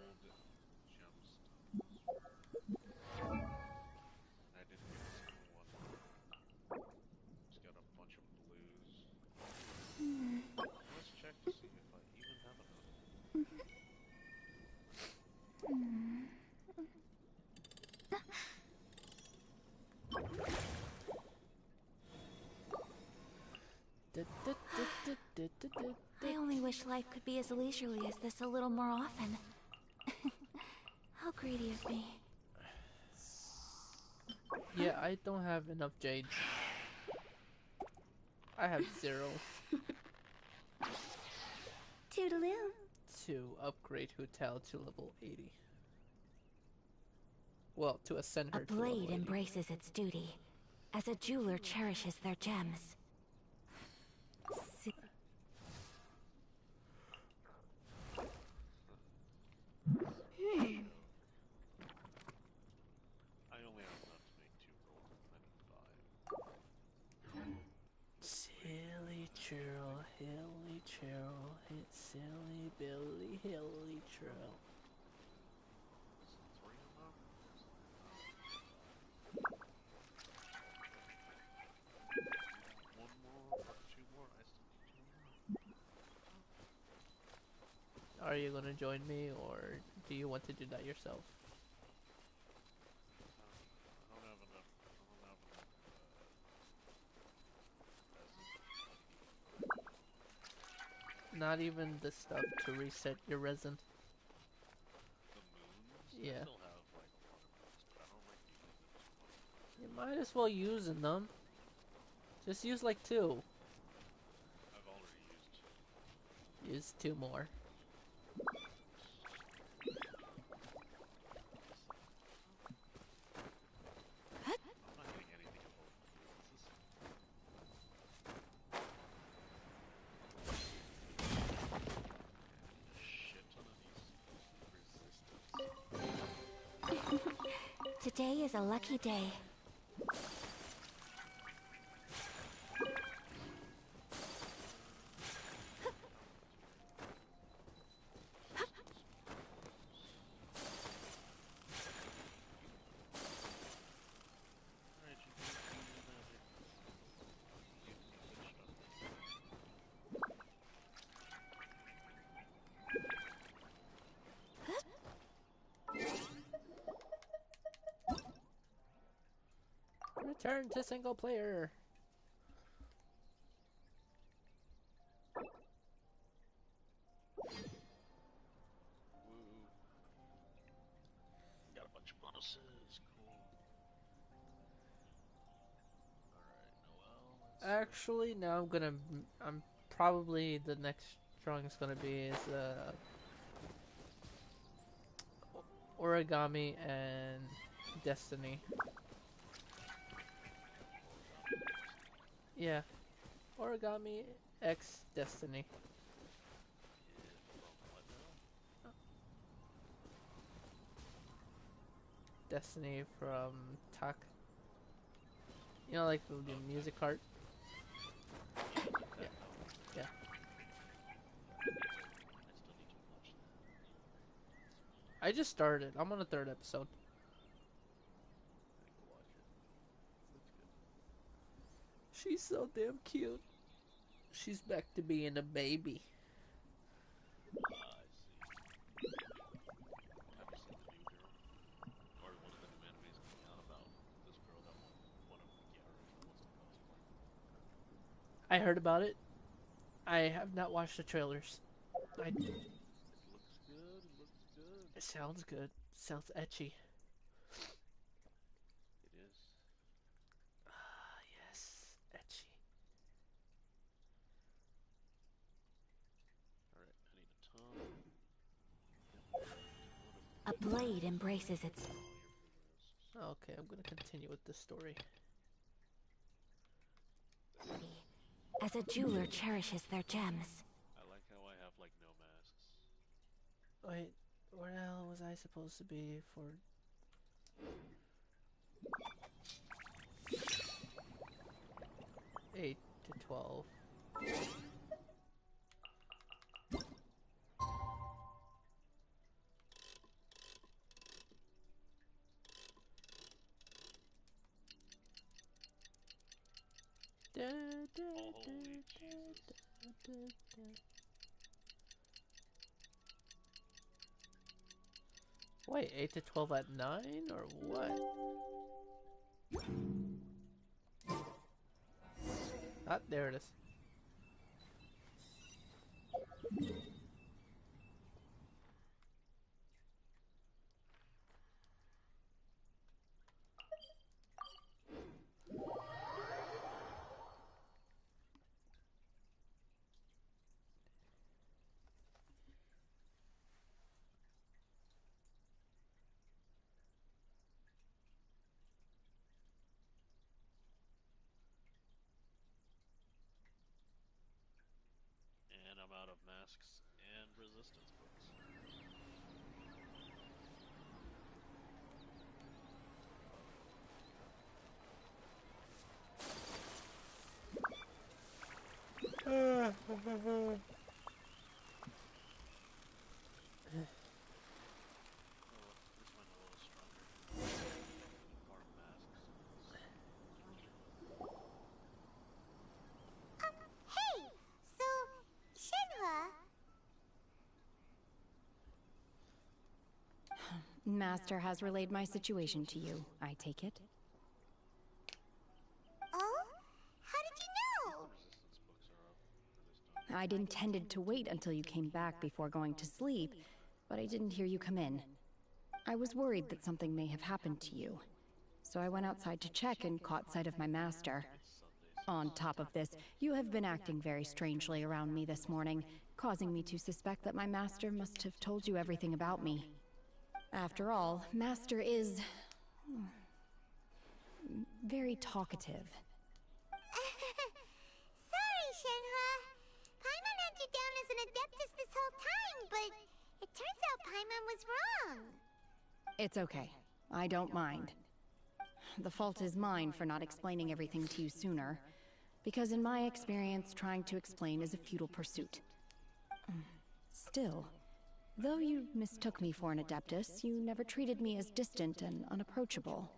B: gemstones. And I didn't get a single one. Just got a bunch of blues. Let's check to see if I even have enough.
D: I only wish life could be as leisurely as this a little more often. How greedy of me.
A: Yeah, I don't have enough jade. I have 0
E: Toodaloo.
A: to upgrade Hutao to level 80. Well, to ascend
D: A
A: her to level
D: blade
A: 80.
D: embraces its duty. As a jeweler cherishes their gems.
B: I only have enough to make 2 gold. I need 5.
A: Silly churl, hilly churl, hit silly Billy, hilly churl.
B: Is 3 enough? One more or 2 more? I still need 2 more.
A: Are you gonna join me, or do you want to do that yourself?
B: I don't have enough.
A: Not even the stuff to reset your resin. Yeah.
B: I still have like a lot of masks, but I don't like using them too much.
A: You might as well using them. Just use like 2.
B: I've already used 2.
A: Use 2 more.
B: I'm not getting anything at all. This is a shit ton of these resistance.
D: Today is a lucky day.
B: Alright, you can do your magic. You can finish
A: Return to single player.
B: Woo. Got a bunch of bonuses. Cool. Alright, Noel.
A: Actually, now I'm probably the next drawing is gonna be is origami and destiny. Yeah, origami X destiny. Destiny from Tak. You know, like the music cart. Yeah. Yeah. I just started. I'm on the 3rd episode. She's so damn cute. She's back to being a baby.
B: I see. Have you seen the new girl? Or one of the new animes coming out about this girl that one of the characters wants to cosplay?
A: I heard about it. I have not watched the trailers.
B: It looks good, it looks good.
A: It sounds good. Sounds etchy.
B: It is.
A: Ah, yes. Etchy.
B: Alright, I need a ton.
D: A blade embraces its...
A: Okay, I'm gonna continue with this story.
D: as a jeweler cherishes their gems.
B: I like how I have like no masks.
A: Wait, where the hell was I supposed to be for... Eight to 12.
B: Holy Jesus.
A: Wait, 8 to 12 at 9 or what? Ah, there it is.
B: And I'm out of masks and resistance books.
E: Hey! So, Shenhua...
H: Master has relayed my situation to you, I take it?
E: Oh? How did you know?
H: I'd intended to wait until you came back before going to sleep, but I didn't hear you come in. I was worried that something may have happened to you. So I went outside to check and caught sight of my master. On top of this, you have been acting very strangely around me this morning, causing me to suspect that my master must have told you everything about me. After all, Master is... very talkative.
E: Sorry, Shenhua. Paimon had you down as an adeptus this whole time, but it turns out Paimon was wrong.
H: It's okay. I don't mind. The fault is mine for not explaining everything to you sooner, because in my experience, trying to explain is a futile pursuit. Still, though you mistook me for an adeptus, you never treated me as distant and unapproachable.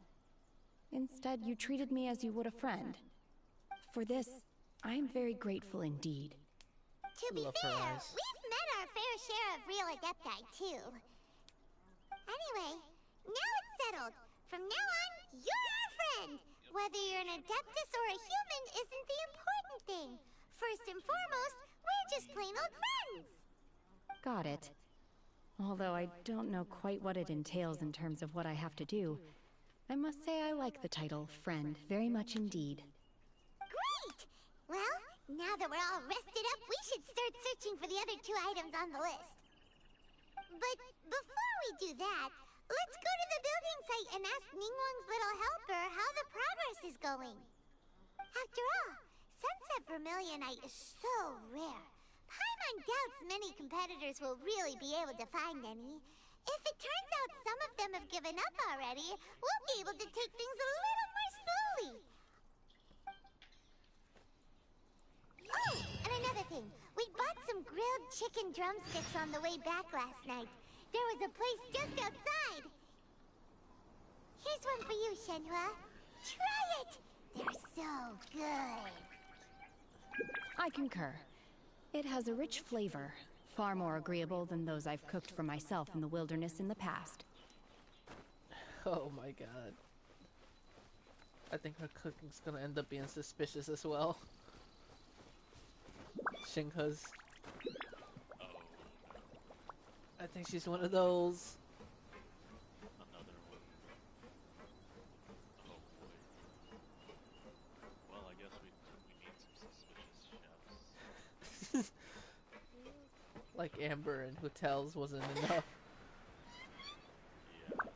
H: Instead, you treated me as you would a friend. For this, I am very grateful indeed.
E: To be fair, we've met our fair share of real adepti, too. Anyway, now it's settled. From now on, you're our friend. Whether you're an adeptus or a human isn't the important thing. First and foremost, we're just plain old friends.
H: Got it. Although I don't know quite what it entails in terms of what I have to do, I must say I like the title Friend very much indeed.
E: Great! Well, now that we're all rested up, we should start searching for the other 2 items on the list. But before we do that, let's go to the building site and ask Ningguang's little helper how the progress is going. After all, Sunset Vermilionite is so rare. Paimon doubts many competitors will really be able to find any. If it turns out some of them have given up already, we'll be able to take things a little more slowly. Oh, and another thing. We bought some grilled chicken drumsticks on the way back last night. There was a place just outside. Here's one for you, Shenhua. Try it! They're so good.
H: I concur. It has a rich flavor, far more agreeable than those I've cooked for myself in the wilderness in the past.
A: Oh my god. I think her cooking's gonna end up being suspicious as well. Shinka's. I think she's one of those.
B: Another one. Oh boy. Well, I guess we need some suspicious chefs.
A: Like Amber in Hotels wasn't enough.
B: Yeah.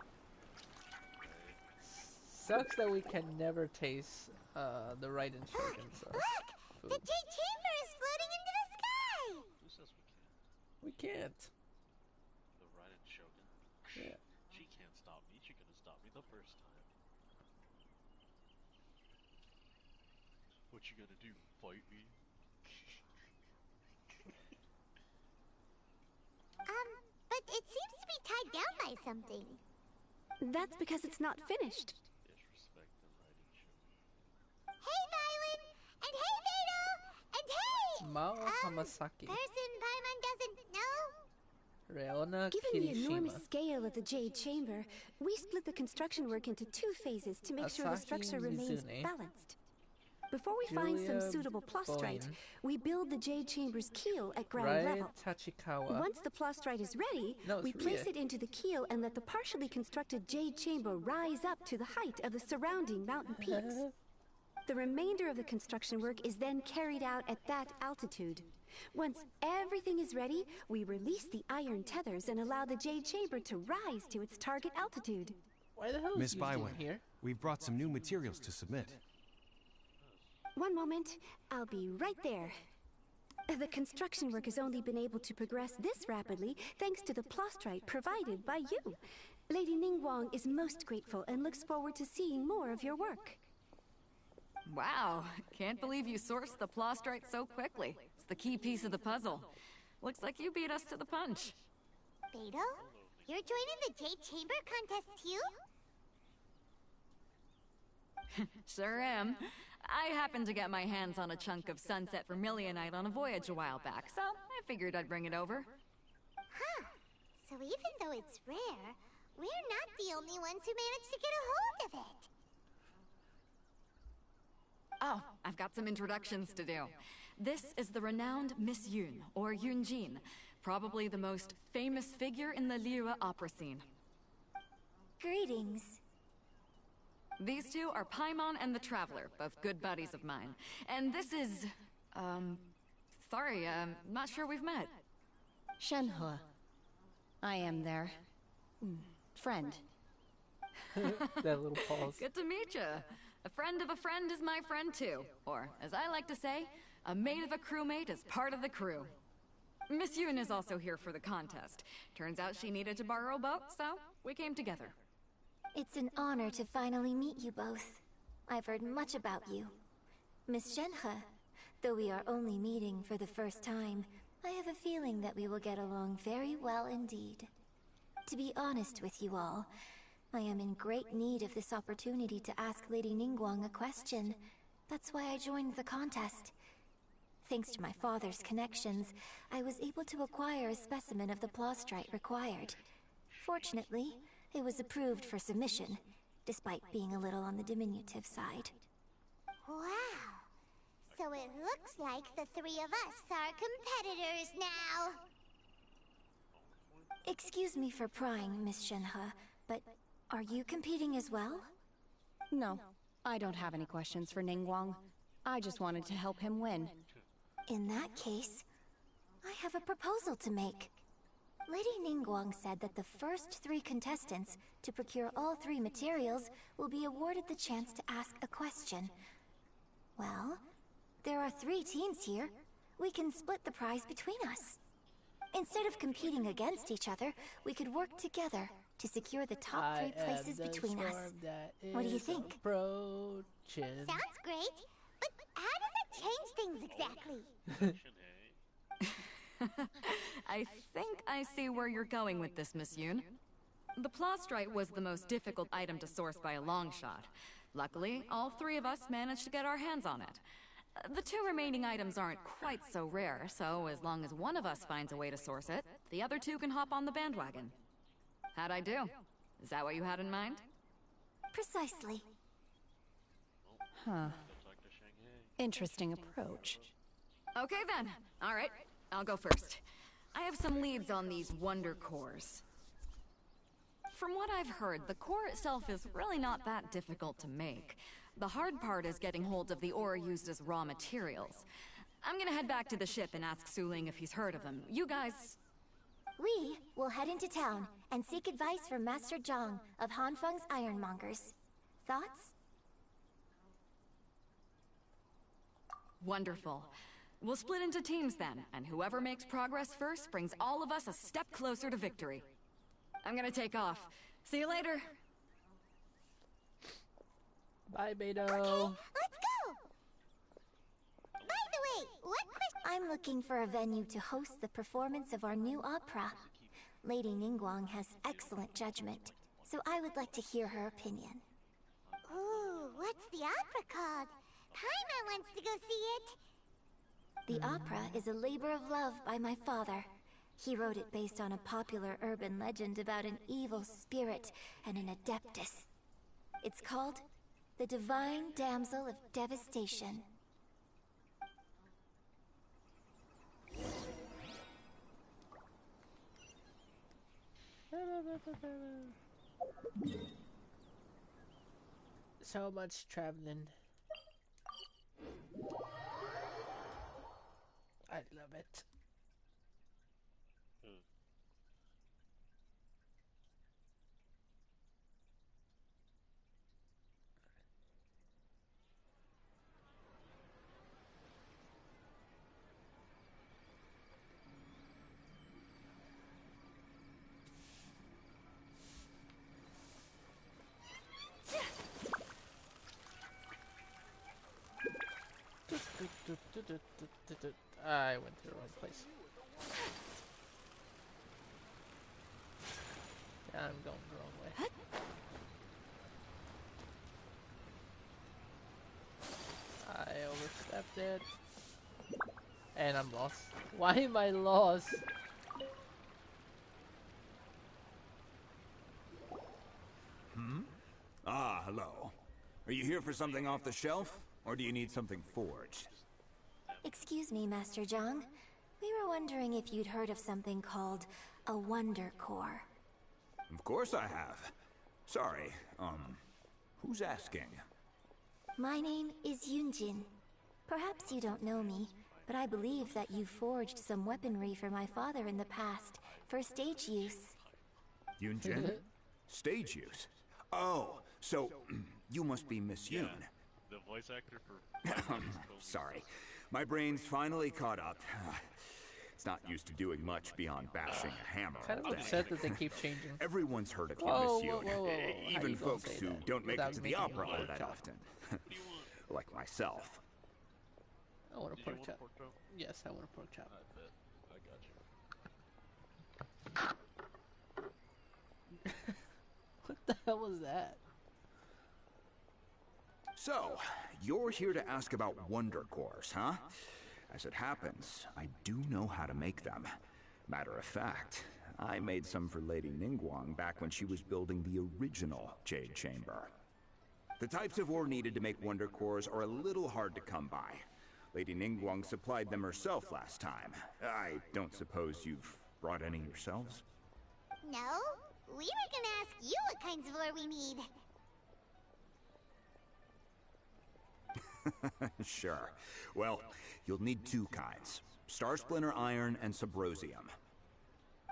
B: Right.
A: Sucks that we can never taste the right ingredients.
E: Look! The Jade Chamber is floating into the sky!
B: Who says we can't?
A: We can't.
B: The Raiden Shogun?
A: Yeah.
B: She can't stop me. She could have stopped me the first time. What you gonna do? Fight me?
E: But it seems to be tied down by something.
D: That's because it's not finished.
B: Disrespect the Raiden Shogun.
E: Hey, Violet! And hey, Beto! And hey!
A: Mao Hamasaki.
E: Person Paimon doesn't know?
A: Reona
D: Given the enormous
A: Kirishima.
D: scale of the Jade Chamber, we split the construction work into 2 phases to make sure the
A: Asahi
D: structure remains
A: Mizune.
D: balanced. Before we find some
A: Julia
D: suitable plastrite,
A: Boyan.
D: we build the Jade Chamber's keel at ground
A: Rai
D: level.
A: Tachikawa.
D: Once the plastrite is ready,
A: No, it's
D: we place
A: Rie.
D: it into the keel and let the partially constructed Jade Chamber rise up to the height of the surrounding mountain peaks. The remainder of the construction work is then carried out at that altitude. Once everything is ready, we release the iron tethers and allow the Jade Chamber to rise to its target altitude.
A: Why the hell is
I: Miss
A: Eugene
I: Bywin,
A: here?
I: we've brought some new materials to submit.
D: One moment, I'll be right there. The construction work has only been able to progress this rapidly thanks to the plastrite provided by you. Lady Ningguang is most grateful and looks forward to seeing more of your work.
J: Wow, can't believe you sourced the plastrite so quickly. It's the key piece of the puzzle. Looks like you beat us to the punch.
E: Beto? You're joining the Jade Chamber contest too?
J: Sure am. I happened to get my hands on a chunk of Sunset Vermilionite on a voyage a while back, so I figured I'd bring it over.
E: Huh. So even though it's rare, we're not the only ones who managed to get a hold of it.
J: Oh, I've got some introductions to do. This is the renowned Miss Yun, or Yunjin, probably the most famous figure in the Liyue opera scene.
E: Greetings.
J: These two are Paimon and the Traveler, both good buddies of mine. And this is... sorry, not sure we've met.
H: Shenhe. I am their... friend.
A: That little pause.
J: Good to meet you. A friend of a friend is my friend too. Or, as I like to say, a mate of a crewmate is part of the crew. Miss Yoon is also here for the contest. Turns out she needed to borrow a boat, so we came together.
E: It's an honor to finally meet you both. I've heard much about you. Miss Shenhe, though we are only meeting for the first time, I have a feeling that we will get along very well indeed. To be honest with you all, I am in great need of this opportunity to ask Lady Ningguang a question. That's why I joined the contest. Thanks to my father's connections, I was able to acquire a specimen of the plastrite required. Fortunately, it was approved for submission, despite being a little on the diminutive side.
K: Wow. So it looks like the three of us are competitors now.
E: Excuse me for prying, Miss Shenhe, but are you competing as well?
H: No, I don't have any questions for Ningguang. I just wanted to help him win.
E: In that case, I have a proposal to make. Lady Ningguang said that the first 3 contestants to procure all 3 materials will be awarded the chance to ask a question. Well, there are 3 teams here. We can split the prize between us. Instead of competing against each other, we could work together to secure the top 3 places between us. What do you think?
A: Approaching.
K: Sounds great, but how does that change things exactly?
J: I think I see where you're going with this, Miss Yoon. The plastrite was the most difficult item to source by a long shot. Luckily, all 3 of us managed to get our hands on it. The 2 remaining items aren't quite so rare, so as long as one of us finds a way to source it, the other 2 can hop on the bandwagon. How'd I do? Is that what you had in mind?
E: Precisely.
H: Huh. Interesting approach.
J: Okay then. Alright, I'll go first. I have some leads on these wonder cores. From what I've heard, the core itself is really not that difficult to make. The hard part is getting hold of the ore used as raw materials. I'm gonna head back to the ship and ask Suling if he's heard of them. You guys...
E: We will head into town and seek advice from Master Zhang of Hanfeng's Ironmongers. Thoughts?
J: Wonderful. We'll split into teams then, and whoever makes progress first brings all of us a step closer to victory. I'm gonna take off. See you later.
A: Bye, Beto.
K: Okay, let's go! By the way, what question...
E: I'm looking for a venue to host the performance of our new opera. Lady Ningguang has excellent judgment, so I would like to hear her opinion.
K: Ooh, what's the opera called? Paimon wants to go see it.
E: The opera is a labor of love by my father. He wrote it based on a popular urban legend about an evil spirit and an adeptus. It's called The Divine Damsel of Devastation.
A: So much traveling. I love it. I went to the wrong place. I'm going the wrong way. I overstepped it. And I'm lost. Why am I lost?
F: Ah, hello. Are you here for something off the shelf? Or do you need something forged?
E: Excuse me, Master Zhang. We were wondering if you'd heard of something called a Wonder Core.
F: Of course I have. Sorry, who's asking?
E: My name is Yunjin. Perhaps you don't know me, but I believe that you forged some weaponry for my father in the past, for stage use.
F: Yunjin? Stage use? Oh, so you must be Miss Yoon.
B: The voice actor for...
F: Sorry, my brain's finally caught up. It's not used to doing much beyond bashing a hammer
A: Kind of
F: all day.
A: upset that they keep changing.
F: Everyone's heard of you,
A: Whoa,
F: Miss
A: whoa,
F: Yoon.
A: whoa, whoa. How
F: Even
A: you gonna
F: folks
A: say
F: who
A: that
F: don't make
A: without
F: it to the
A: making
F: opera
A: a
F: all
A: pork
F: that
A: chop?
F: often. Like myself.
A: I want a
B: Did you
A: pork
B: want
A: chop.
B: pork chop?
A: Yes, I want a pork chop.
B: I bet. I got you.
A: What the hell was that?
F: So, you're here to ask about Wonder Cores, huh? As it happens, I do know how to make them. Matter of fact, I made some for Lady Ningguang back when she was building the original Jade Chamber. The types of ore needed to make Wonder Cores are a little hard to come by. Lady Ningguang supplied them herself last time. I don't suppose you've brought any yourselves?
K: No? We were gonna ask you what kinds of ore we need.
F: Sure. Well, you'll need two kinds. Star Splinter Iron and Subrosium.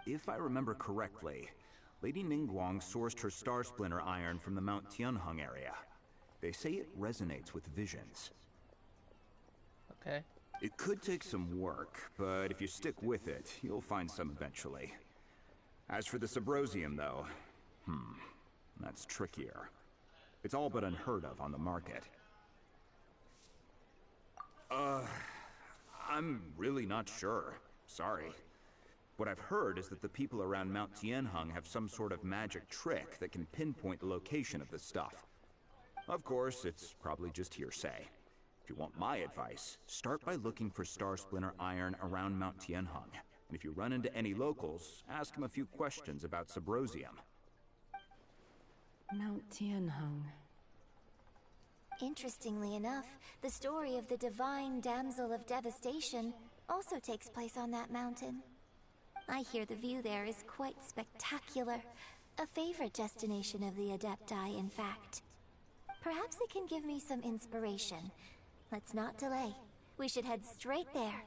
F: If I remember correctly, Lady Ningguang sourced her Star Splinter Iron from the Mount Tianheng area. They say it resonates with visions.
A: Okay.
F: It could take some work, but if you stick with it, you'll find some eventually. As for the Subrosium, though, that's trickier. It's all but unheard of on the market. I'm really not sure. Sorry. What I've heard is that the people around Mount Tianheng have some sort of magic trick that can pinpoint the location of the stuff. Of course, it's probably just hearsay. If you want my advice, start by looking for Star Splinter Iron around Mount Tianheng. And if you run into any locals, ask them a few questions about Subrosium.
H: Mount Tianheng.
E: Interestingly enough, the story of the divine damsel of devastation also takes place on that mountain. I hear the view there is quite spectacular. A favorite destination of the Adepti, in fact. Perhaps it can give me some inspiration. Let's not delay. We should head straight there.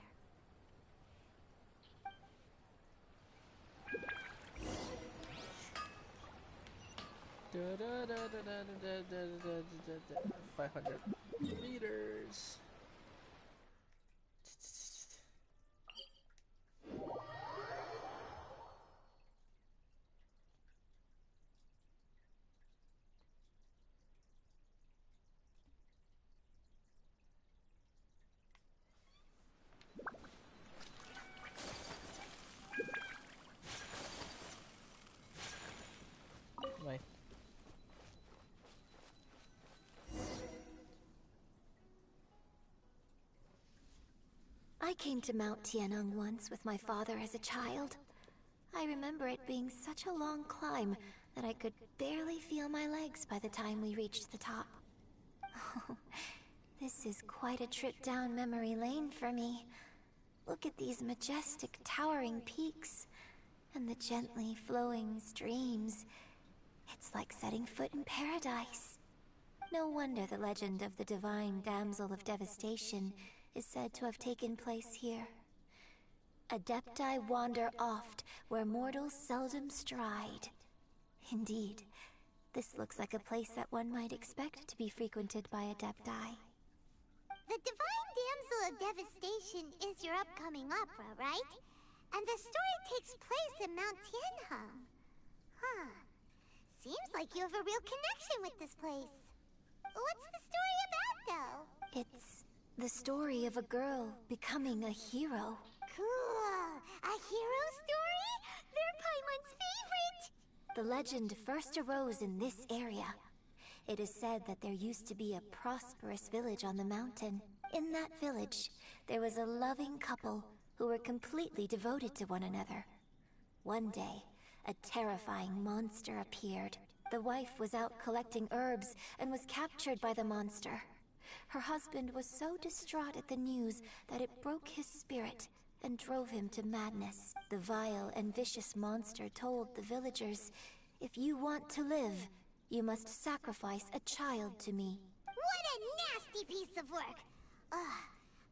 A: 500 meters. Right.
E: I came to Mount Tianheng once with my father as a child. I remember it being such a long climb that I could barely feel my legs by the time we reached the top. This is quite a trip down memory lane for me. Look at these majestic, towering peaks, and the gently flowing streams. It's like setting foot in paradise. No wonder the legend of the divine damsel of devastation is said to have taken place here. Adepti wander oft where mortals seldom stride. Indeed, this looks like a place that one might expect to be frequented by Adepti.
K: The Divine Damsel of Devastation is your upcoming opera, right? And the story takes place in Mount Tianheng. Huh. Seems like you have a real connection with this place. What's the story about, though?
E: It's the story of a girl becoming a hero.
K: Cool. A hero story? They're Paimon's favorite.
E: The legend first arose in this area. It is said that there used to be a prosperous village on the mountain. In that village, there was a loving couple who were completely devoted to one another. One day, a terrifying monster appeared. The wife was out collecting herbs and was captured by the monster. Her husband was so distraught at the news that it broke his spirit and drove him to madness. The vile and vicious monster told the villagers, "If you want to live, You must sacrifice a child to me.
K: What a nasty piece of work! Ugh.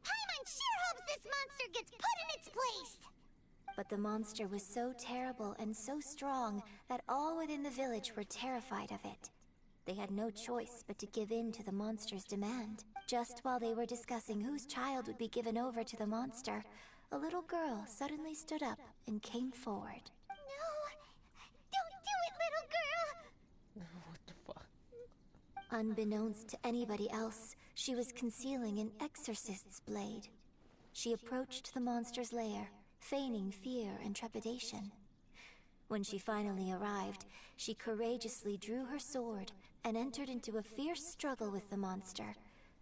K: Paimon sure hopes this monster gets put in its place!
E: But the monster was so terrible and so strong that all within the village were terrified of it. They had no choice but to give in to the monster's demand. Just while they were discussing whose child would be given over to the monster, a little girl suddenly stood up and came forward.
K: No! Don't do it, little girl!
A: What the fuck?
E: Unbeknownst to anybody else, she was concealing an exorcist's blade. She approached the monster's lair, feigning fear and trepidation. When she finally arrived, she courageously drew her sword and entered into a fierce struggle with the monster,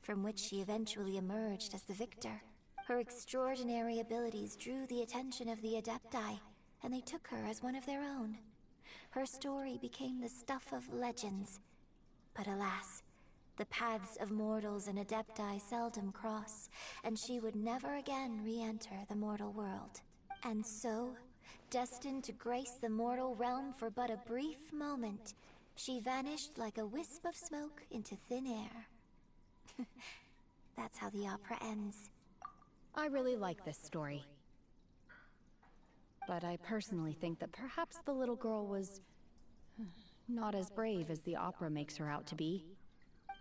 E: from which she eventually emerged as the victor. Her extraordinary abilities drew the attention of the Adepti, and they took her as one of their own. Her story became the stuff of legends. But alas, the paths of mortals and Adepti seldom cross, and she would never again re-enter the mortal world. And so, destined to grace the mortal realm for but a brief moment, she vanished like a wisp of smoke into thin air. That's how the opera ends.
H: I really like this story. But I personally think that perhaps the little girl was not as brave as the opera makes her out to be.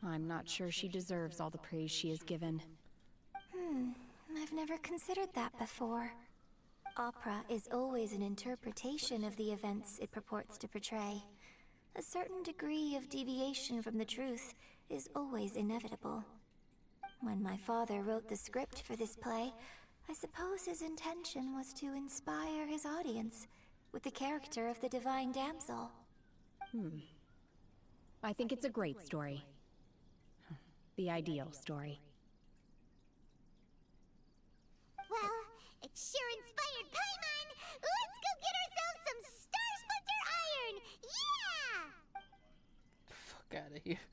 H: I'm not sure she deserves all the praise she is given.
E: I've never considered that before. Opera is always an interpretation of the events it purports to portray. A certain degree of deviation from the truth is always inevitable. When my father wrote the script for this play, I suppose his intention was to inspire his audience with the character of the divine damsel.
H: I think it's a great story. The ideal story.
K: Well, it sure inspired Paimon! Let's go get ourselves some Star Splinter Iron! Yeah!
A: Fuck out of here.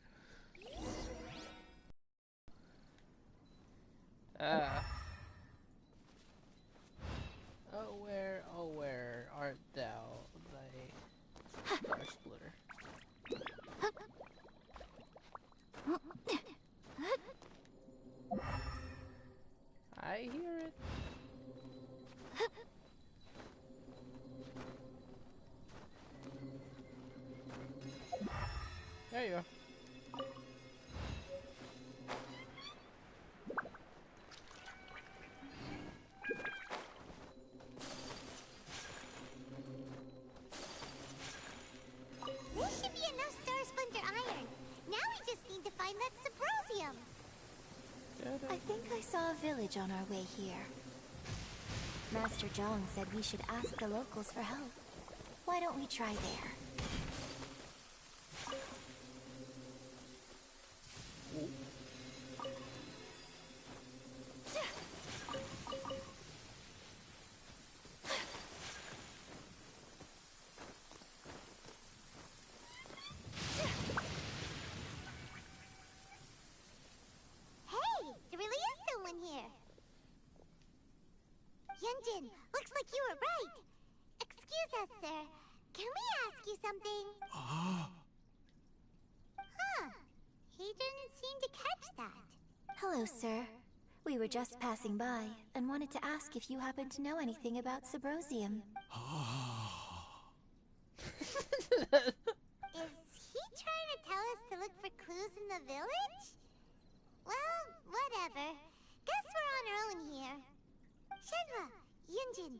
A: Oh where art thou, thy Star Splitter? I hear it. There you go.
K: This should be enough Star Splinter Iron. Now we just need to find that Subrosium.
E: I think I saw a village on our way here. Master Zhang said we should ask the locals for help. Why don't we try there?
K: Hey, there really is someone here. Yunjin, looks like you were right. Excuse us, sir. Can we ask you something? Huh. He didn't seem to catch that.
E: Hello, sir. We were just passing by and wanted to ask if you happen to know anything about Subrosium.
K: Is he trying to tell us to look for clues in the village? Well, whatever. Guess we're on our own here. Shenhua, Yunjin,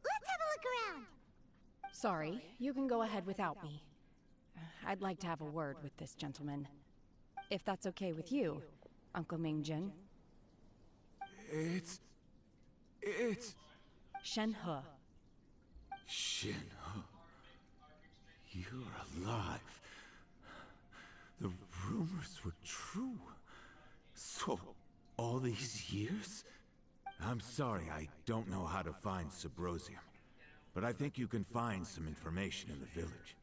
K: let's have a look around.
H: Sorry, you can go ahead without me. I'd like to have a word with this gentleman. If that's okay with you, Uncle Mingjin.
F: It's...
H: Shenhe.
F: Shinho. You're alive. The rumors were true. So, all these years? I'm sorry, I don't know how to find Subrosium. But I think you can find some information in the village.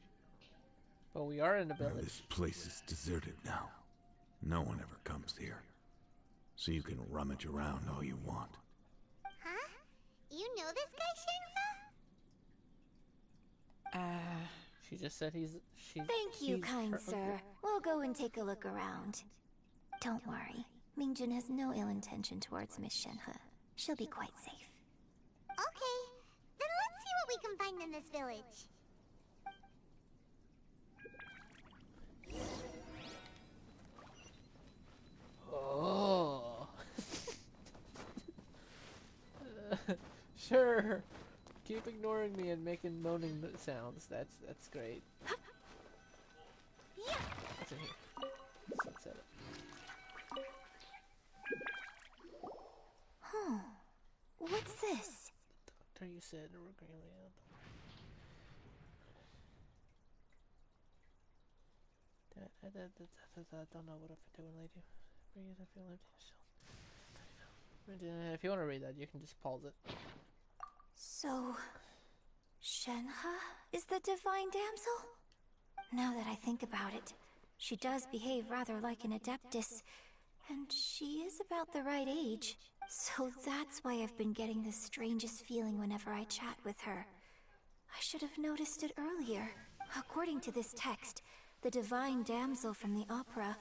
A: But we are in the village.
F: This place is deserted now. No one ever comes here. So you can rummage around all you want.
K: Huh? You know this guy, Shenhua?
A: She just said
E: Thank you, kind sir. We'll go and take a look around. Don't worry. Mingjun has no ill intention towards Miss Shenhe. She'll be quite safe.
K: Okay, then let's see what we can find in this village.
A: Oh. Sure. Keep ignoring me and making moaning sounds. That's great. What's in here? Let's set it.
E: Huh. What's this?
A: Doctor, you said regalia. I don't know what I'm doing, lady. I feel empty. If you want to read that, you can just pause it.
E: So, Shenhe is the divine damsel? Now that I think about it, she does behave rather like an adeptus, and she is about the right age. So that's why I've been getting the strangest feeling whenever I chat with her. I should have noticed it earlier. According to this text, the divine damsel from the opera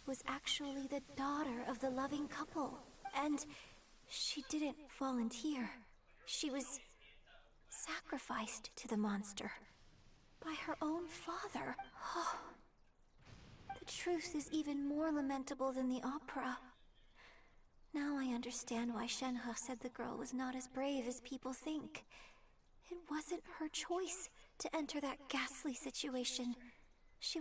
E: was actually the daughter of the loving couple. And she didn't volunteer. She was sacrificed to the monster by her own father. Oh. The truth is even more lamentable than the opera. Now I understand why Shenhe said the girl was not as brave as people think. It wasn't her choice to enter that ghastly situation. She...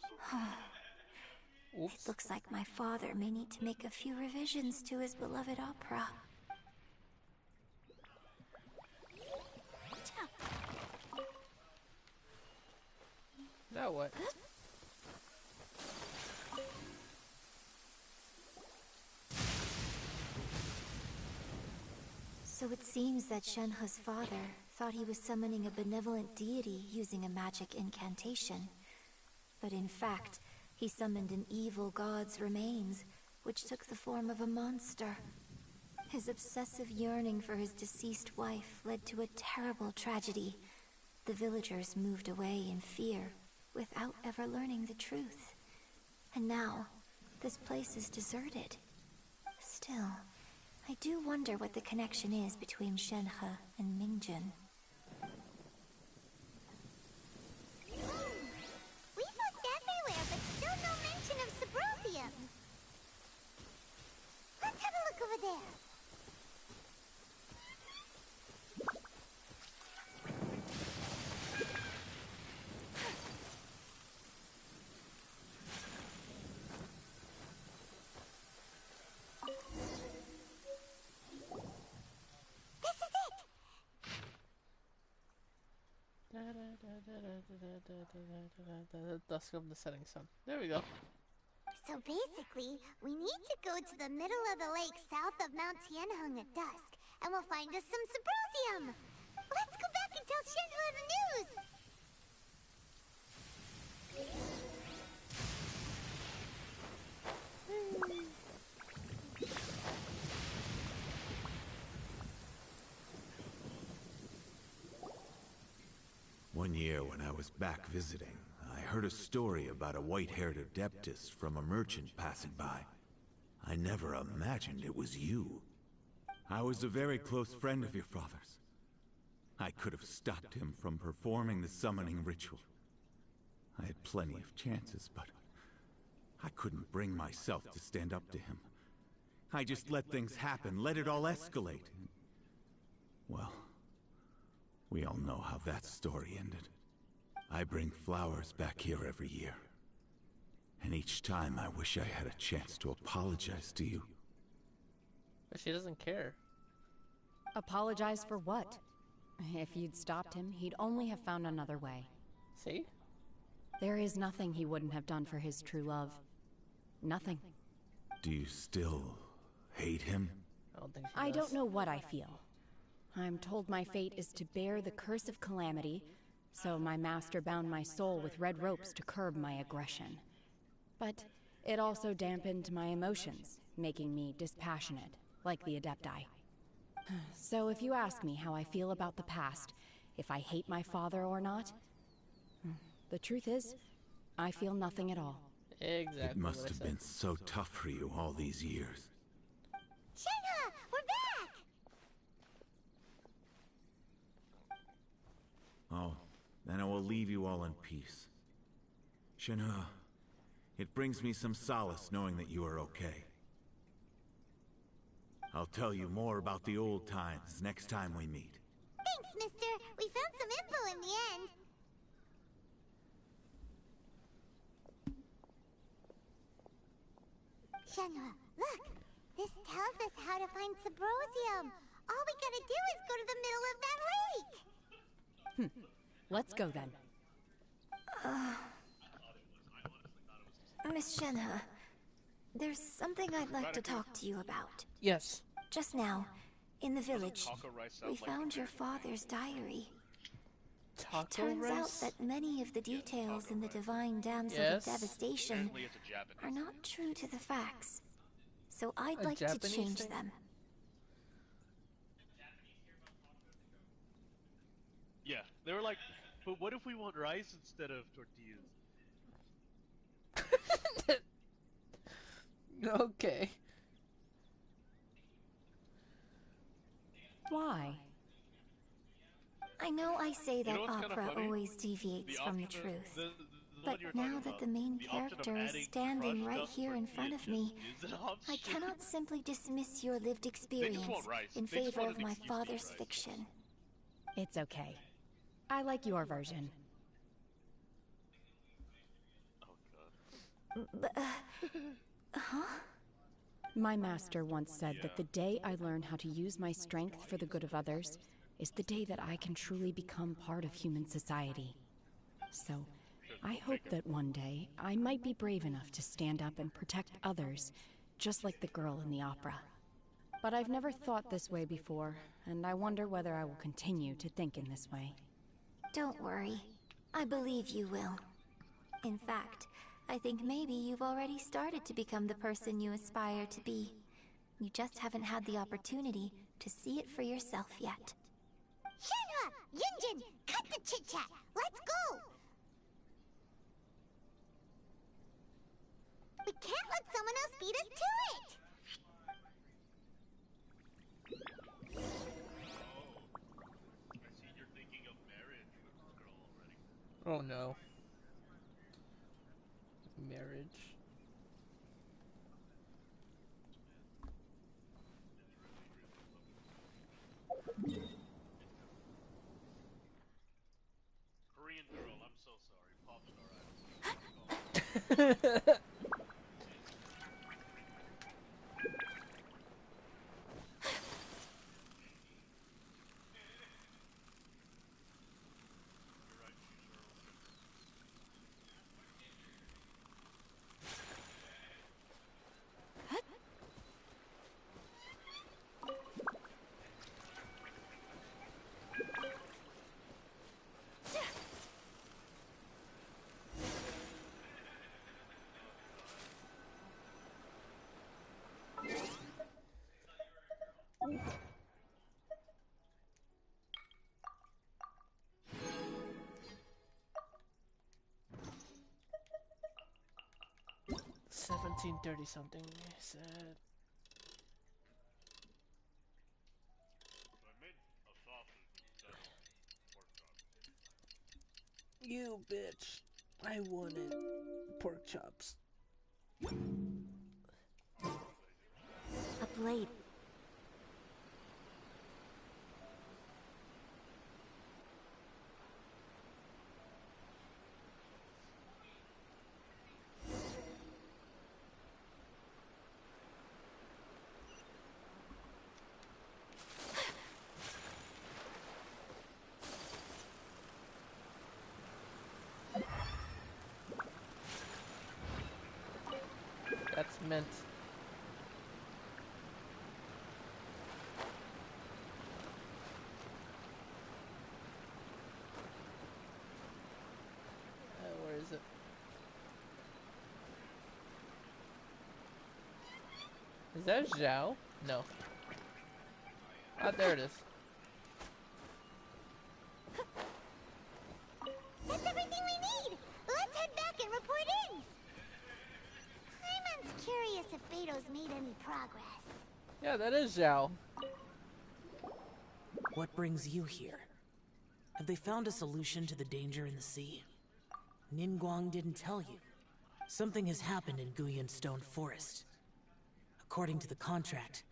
E: It looks like my father may need to make a few revisions to his beloved opera.
A: Now what?
E: So it seems that Shenhe's father thought he was summoning a benevolent deity using a magic incantation. But in fact, he summoned an evil god's remains, which took the form of a monster. His obsessive yearning for his deceased wife led to a terrible tragedy. The villagers moved away in fear, without ever learning the truth. And now, this place is deserted. Still, I do wonder what the connection is between Shenhe and Mingjun.
K: We've looked everywhere, but still no mention of Sabrosium. Let's have a look over there.
A: Dusk of the setting sun. There we go.
K: So basically, we need to go to the middle of the lake south of Mount Tianheng at dusk, and we'll find us some Sabrosium. Let's go back and tell Shenhe the news!
L: One year when I was back visiting, I heard a story about a white-haired adeptus from a merchant passing by. I never imagined it was you. I was a very close friend of your father's. I could have stopped him from performing the summoning ritual. I had plenty of chances, but I couldn't bring myself to stand up to him. I just let things happen, let it all escalate. Well, we all know how that story ended. I bring flowers back here every year. And each time I wish I had a chance to apologize to you.
A: But she doesn't care.
H: Apologize for what? If you'd stopped him, he'd only have found another way.
A: See?
H: There is nothing he wouldn't have done for his true love. Nothing.
L: Do you still hate him?
A: I don't think she
H: I
A: does.
H: don't know what I feel. I'm told my fate is to bear the curse of calamity, so my master bound my soul with red ropes to curb my aggression. But it also dampened my emotions, making me dispassionate, like the Adepti. So if you ask me how I feel about the past, if I hate my father or not, The truth is, I feel nothing at all.
A: Exactly.
L: It must
A: what I
L: have
A: said.
L: been so tough for you all these years.
K: Shenhe, we're back!
L: Oh, then I will leave you all in peace. Shenhe, it brings me some solace knowing that you are okay. I'll tell you more about the old times next time we meet.
K: Thanks, mister. We found some info in the end. Shenhe, look! This tells us how to find Subrosium. All we gotta do is go to the middle of that lake!
H: Let's go then.
E: Miss Shenhe, there's something I'd like to talk to you about.
A: Yes.
E: Just now, in the village,
B: Taco rice sound
E: we
B: like
E: found your father's diary.
A: Taco
E: Turns out
A: rice?
E: that many of the details in the Divine Damsel
A: Yes.
E: of Devastation
B: Apparently it's a Japanese.
E: are not true to the facts. So I'd
A: A
E: like to
A: Japanese
E: change
A: thing?
E: them.
B: Yeah, they were like, but what if we want rice instead of tortillas?
A: Okay.
H: Why?
E: I know I say that
B: know what's kinda
E: opera
B: funny?
E: always deviates from the truth.
B: The
E: But
B: one you were
E: now
B: talking
E: that
B: about,
E: the main
B: the option of
E: character is
B: adding
E: standing
B: crushed
E: right
B: up
E: here in front of
B: tortillas
E: me,
B: is an
E: I
B: option.
E: cannot simply dismiss your lived
B: They
E: experience
B: just want rice.
E: in
B: They just
E: favor
B: want
E: of
B: an
E: my
B: excuse to eat
E: father's
B: rice.
E: fiction.
H: It's okay. I like your version.
B: Oh god.
E: But,
H: My master once said that the day I learn how to use my strength for the good of others is the day that I can truly become part of human society. So, I hope that one day I might be brave enough to stand up and protect others, just like the girl in the opera. But I've never thought this way before, and I wonder whether I will continue to think in this way.
E: don't worry. I believe you will. In fact, I think maybe you've already started to become the person you aspire to be. You just haven't had the opportunity to see it for yourself yet.
K: Shenhe! Yunjin! Cut the chit-chat! Let's go! We can't let someone else beat us to it!
B: I see you're thinking of marriage with this girl already.
A: Oh no. Marriage.
B: Korean girl, I'm so sorry. Pop star eyes. You're right, she's
A: Earl. 1730 something, I said.
B: So I made a sausage instead of pork chops.
A: You bitch. I wanted pork chops.
E: A blade.
A: That's mint. Where is it? Is that Zhao? No. Ah, there it is.
K: That's everything we need! if Beto's made any progress.
A: Yeah, that is Zhao.
M: What brings you here? Have they found a solution to the danger in the sea? Ningguang didn't tell you. Something has happened in Guyan Stone Forest. According to the contract,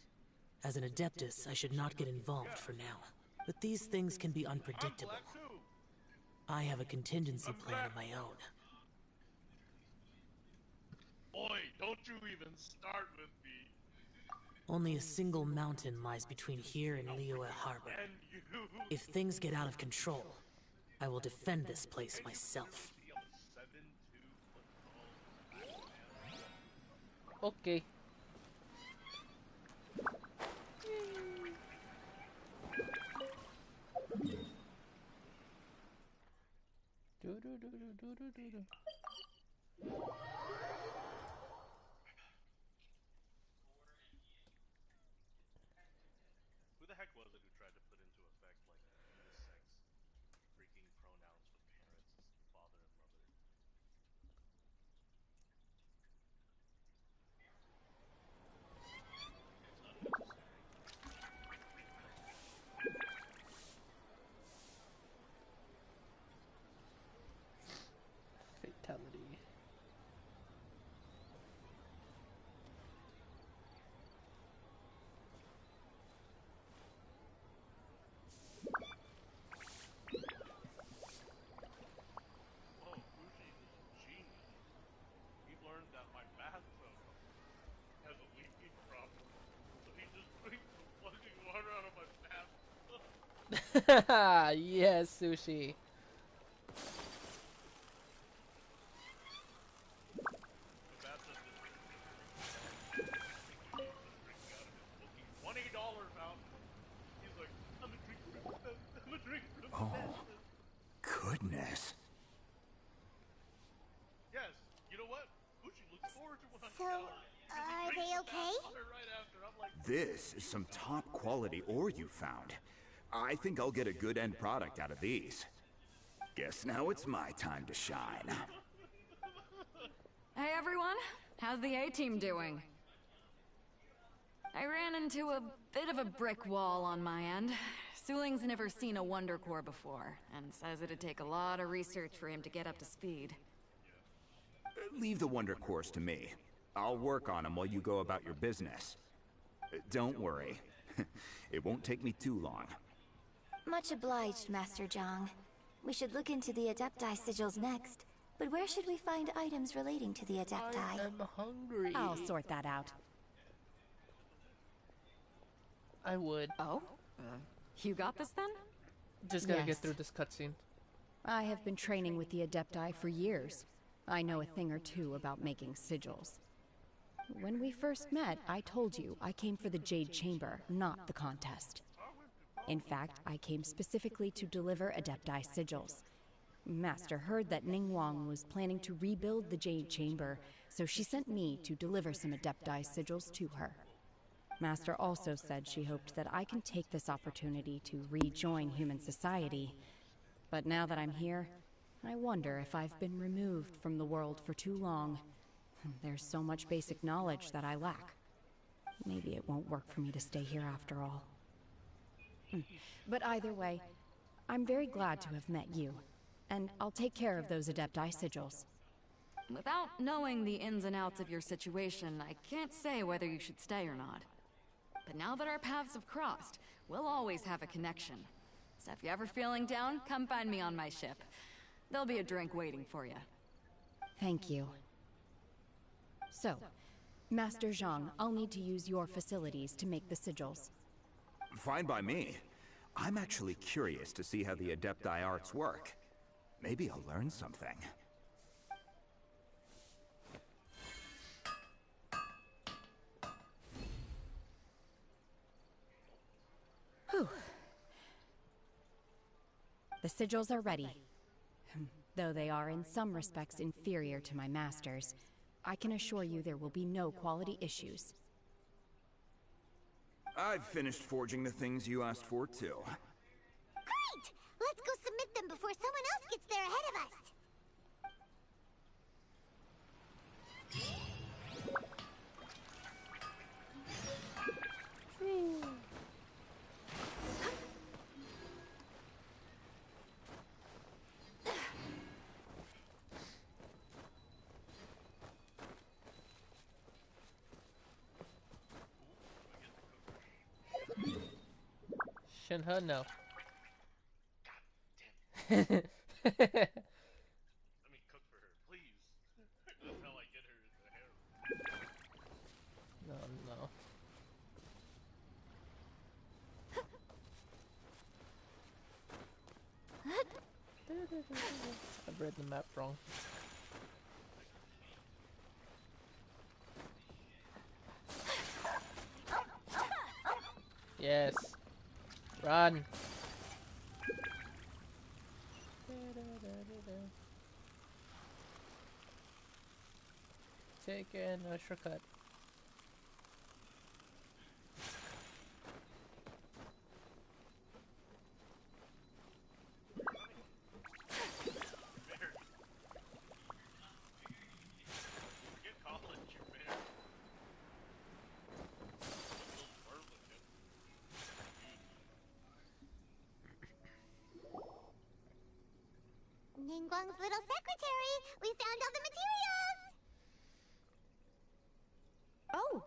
M: as an Adeptus, I should not get involved for now. But these things can be unpredictable. I have a contingency plan of my own.
B: Boy, don't you even start with me.
M: Only a single mountain lies between here and Liyue Harbor. If things get out of control, I will defend this place myself.
A: Okay.
B: Who the heck was it who tried to put into effect, like, unisex freaking pronouns with parents, father and mother? It's unnecessary.
A: Fatality.
B: Whoa, Fuji is a genius. He learned that my bathtub has a leaking problem, so he just drinks the fucking water out of my bathtub.
A: Yes, Sushi.
B: The bathtub just drinking out of his fucking $20 fountain. He's like, I'm a drink from the bathtub. I'm a drink from the bathtub.
F: Goodness.
B: Yes, you know what? Fuji looks forward to when I
K: So,
B: shower.
K: are they okay?
B: Right after, I'm like,
F: This is some top quality ore you found. I think I'll get a good end product out of these. Guess now it's my time to shine.
J: Hey everyone, how's the A-team doing? I ran into a bit of a brick wall on my end. Suling's never seen a Wonder Core before, and says it'd take a lot of research for him to get up to speed.
F: Leave the Wonder Cores to me. I'll work on them while you go about your business. Don't worry. It won't take me too long.
E: Much obliged, Master Zhang. We should look into the Adepti sigils next. But where should we find items relating to the Adepti?
A: I am hungry.
H: I'll sort that out.
A: I would.
J: Oh? You got this then?
A: Just gotta
H: Yes.
A: get through this cutscene.
H: I have been training with the Adepti for years. I know a thing or two about making sigils. When we first met, I told you I came for the Jade Chamber, not the contest. In fact, I came specifically to deliver Adepti sigils. Master heard that Ningguang was planning to rebuild the Jade Chamber, so she sent me to deliver some Adepti sigils to her. Master also said she hoped that I can take this opportunity to rejoin human society. But now that I'm here, I wonder if I've been removed from the world for too long. There's so much basic knowledge that I lack. Maybe it won't work for me to stay here after all. But either way, I'm very glad to have met you. And I'll take care of those Adepti sigils.
J: Without knowing the ins and outs of your situation, I can't say whether you should stay or not. But now that our paths have crossed, we'll always have a connection. So if you're ever feeling down, come find me on my ship. There'll be a drink waiting for you.
H: Thank you. So, Master Zhang, I'll need to use your facilities to make the sigils.
F: Fine by me. I'm actually curious to see how the Adepti arts work. Maybe I'll learn something.
H: Whew. The sigils are ready. Though they are in some respects inferior to my master's, I can assure you there will be no quality issues.
F: I've finished forging the things you asked for, too.
K: Great! Let's go submit them before someone else gets there ahead of us!
A: Shinha, no.
B: God damn. Let me cook for her, please. That's how I get her the harem.
A: No, no. I've read the map wrong. Yes. Run. Taking a shortcut.
K: Ningguang's little secretary! We found all the materials!
D: Oh,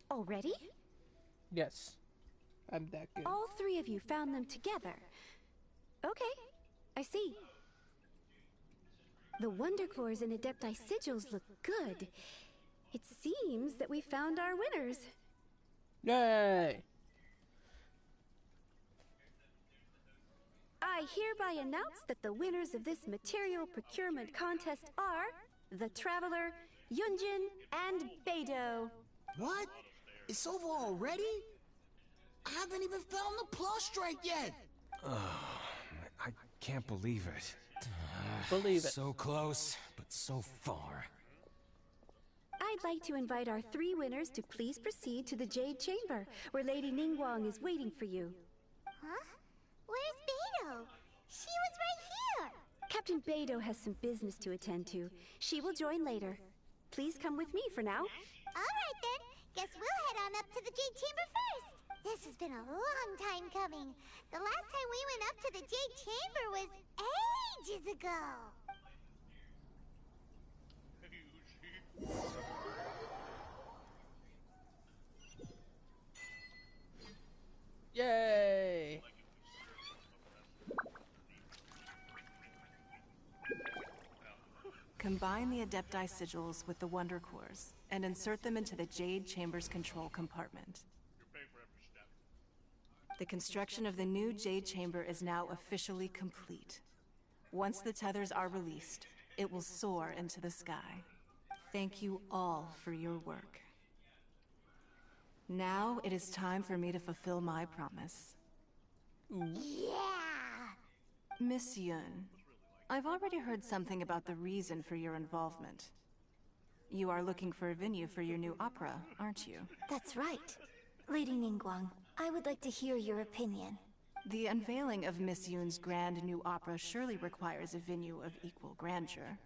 D: already?
A: Yes. I'm that good.
D: All three of you found them together. Okay, I see. The Wonder Cores and Adepti sigils look good. It seems that we found our winners.
A: Yay!
D: I hereby announce that the winners of this material procurement contest are the Traveler, Yunjin, and Beidou.
N: What? It's over already? I haven't even found the plush-strike yet!
I: I can't believe it.
A: Believe it.
I: So close, but so far.
D: I'd like to invite our three winners to please proceed to the Jade Chamber, where Lady Ningguang is waiting for you.
K: Huh? Where's Beidou? She was right here!
D: Captain Beidou has some business to attend to. She will join later. Please come with me for now.
K: Alright then, guess we'll head on up to the Jade Chamber first! This has been a long time coming. The last time we went up to the Jade Chamber was ages ago!
A: Yay!
O: Combine the Adepti sigils with the Wonder Cores and insert them into the Jade Chamber's control compartment. The construction of the new Jade Chamber is now officially complete. Once the tethers are released, it will soar into the sky. Thank you all for your work. Now it is time for me to fulfill my promise.
K: Yeah!
O: Miss Yun, I've already heard something about the reason for your involvement. You are looking for a venue for your new opera, aren't you?
E: That's right. Lady Ningguang, I would like to hear your opinion.
O: The unveiling of Miss Yun's grand new opera surely requires a venue of equal grandeur.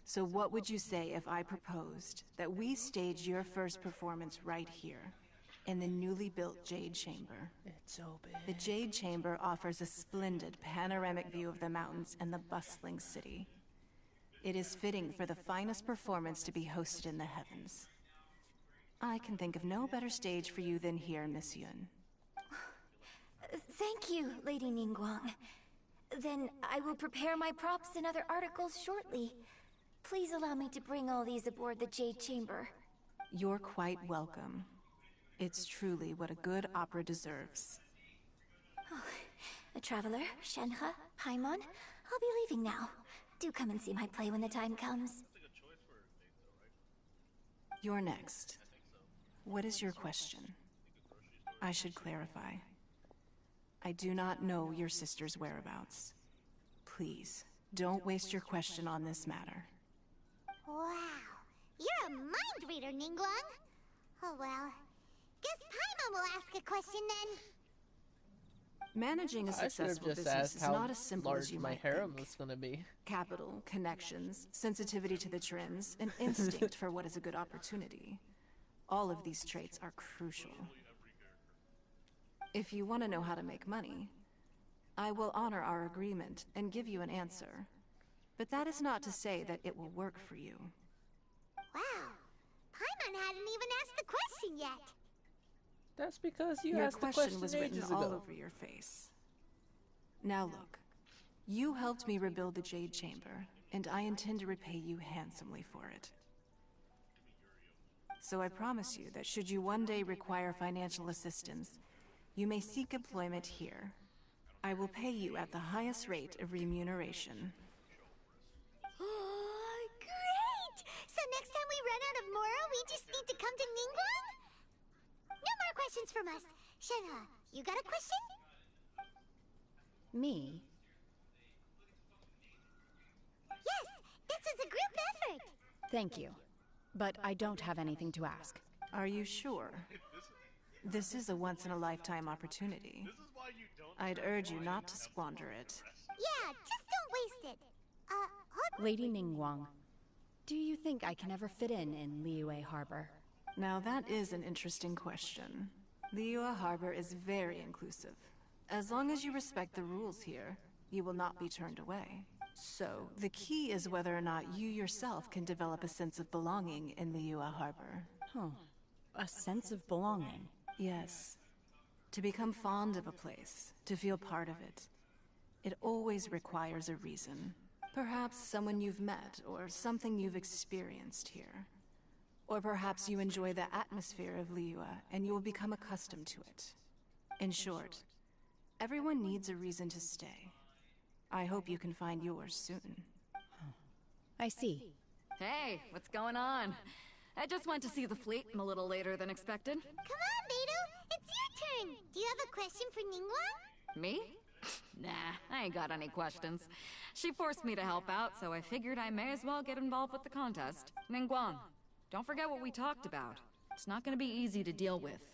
O: So what would you say if I proposed that we stage your first performance right here, in the newly built Jade Chamber?
A: It's so big.
O: The Jade Chamber offers a splendid panoramic view of the mountains and the bustling city. It is fitting for the finest performance to be hosted in the heavens. I can think of no better stage for you than here, Miss Yun.
E: Thank you, Lady Ningguang. Then I will prepare my props and other articles shortly. Please allow me to bring all these aboard the Jade Chamber.
O: You're quite welcome. It's truly what a good opera deserves.
E: A traveler, Shenhe, Paimon, I'll be leaving now. Do come and see my play when the time comes.
O: You're next. What is your question? I should clarify. I do not know your sister's whereabouts. Please, don't waste your question on this matter.
K: Wow, you're a mind reader, Ningguang. Oh well, guess Paimon will ask a question then.
O: Managing a successful business is not as simple as you might
A: harem
O: think.
A: is gonna be.
O: Capital, connections, sensitivity to the trends, and instinct for what is a good opportunity. All of these traits are crucial. If you want to know how to make money, I will honor our agreement and give you an answer. But that is not to say that it will work for you.
K: Wow, Paimon hadn't even asked the question yet.
A: That's because you
O: Your
A: asked the
O: question was written
A: ages
O: all
A: ago.
O: over your face. Now look, you helped me rebuild the Jade Chamber, and I intend to repay you handsomely for it. So I promise you that should you one day require financial assistance, you may seek employment here. I will pay you at the highest rate of remuneration.
K: Oh, great! So next time we run out of Mora, we just need to come to Ningguang? No more questions from us. Shenhe, you got a question?
H: Me?
K: Yes, this is a group effort.
H: Thank you. But I don't have anything to ask.
O: Are you sure? This is a once-in-a-lifetime opportunity. I'd urge you not to squander it.
K: Yeah, just don't waste it.
H: Lady Ningguang, do you think I can ever fit in Liyue Harbor?
O: Now that is an interesting question. Liyue Harbor is very inclusive. As long as you respect the rules here, you will not be turned away. So, the key is whether or not you yourself can develop a sense of belonging in Liyue Harbor.
H: Huh. A sense of belonging?
O: Yes. To become fond of a place, to feel part of it, it always requires a reason. Perhaps someone you've met, or something you've experienced here. Or perhaps you enjoy the atmosphere of Liyue, and you will become accustomed to it. In short, everyone needs a reason to stay. I hope you can find yours soon.
H: I see.
J: Hey, what's going on? I just went to see the fleet a little later than expected.
K: Come on, Beidou, it's your turn. Do you have a question for Ningguang?
J: Me? Nah, I ain't got any questions. She forced me to help out, so I figured I may as well get involved with the contest. Ningguang, don't forget what we talked about. It's not gonna be easy to deal with.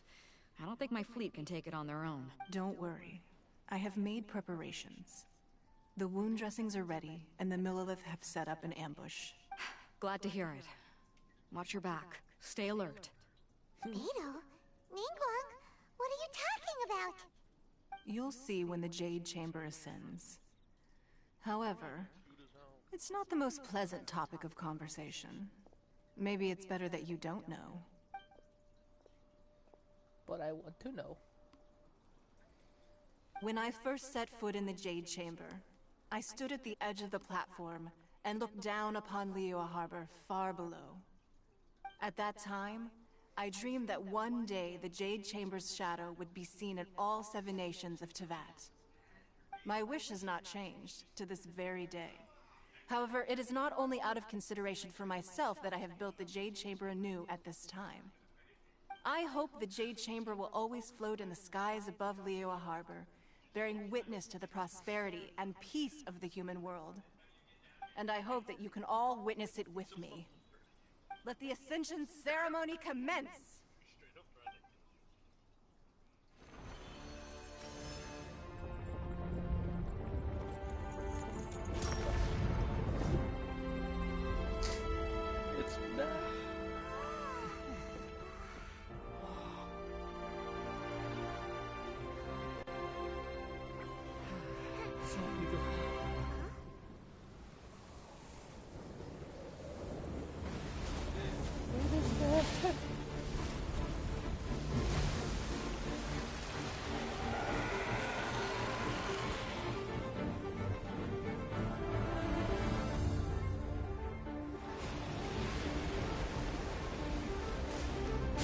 J: I don't think my fleet can take it on their own.
O: Don't worry. I have made preparations. The wound dressings are ready, and the Millelith have set up an ambush.
J: Glad to hear it. Watch your back. Stay alert.
K: Beidou? Ningguang? What are you talking about?
O: You'll see when the Jade Chamber ascends. However, it's not the most pleasant topic of conversation. Maybe it's better that you don't know.
A: But I want to know.
O: When I first set foot in the Jade Chamber, I stood at the edge of the platform and looked down upon Liyue Harbor far below. At that time, I dreamed that one day the Jade Chamber's shadow would be seen in all 7 nations of Teyvat. My wish has not changed to this very day. However, it is not only out of consideration for myself that I have built the Jade Chamber anew at this time. I hope the Jade Chamber will always float in the skies above Liyue Harbor, bearing witness to the prosperity and peace of the human world. And I hope that you can all witness it with me. Let the Ascension ceremony commence!
A: It's back. So beautiful.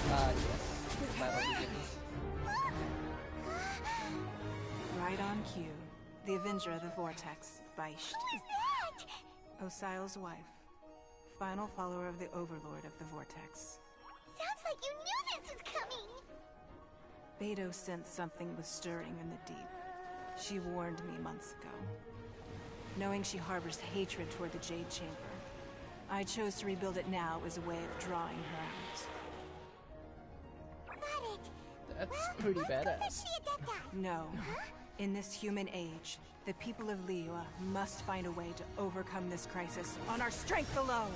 A: Yes. The battle begins.
O: Right on cue. The Avenger of the Vortex, Beisht. Osial's wife. Final follower of the Overlord of the Vortex.
K: Sounds like you knew this was coming!
O: Beidou sensed something was stirring in the deep. She warned me months ago. Knowing she harbors hatred toward the Jade Chamber, I chose to rebuild it now as a way of drawing her out.
K: Got it.
A: That's pretty badass.
O: No. In this human age, the people of Liyue must find a way to overcome this crisis on our strength alone!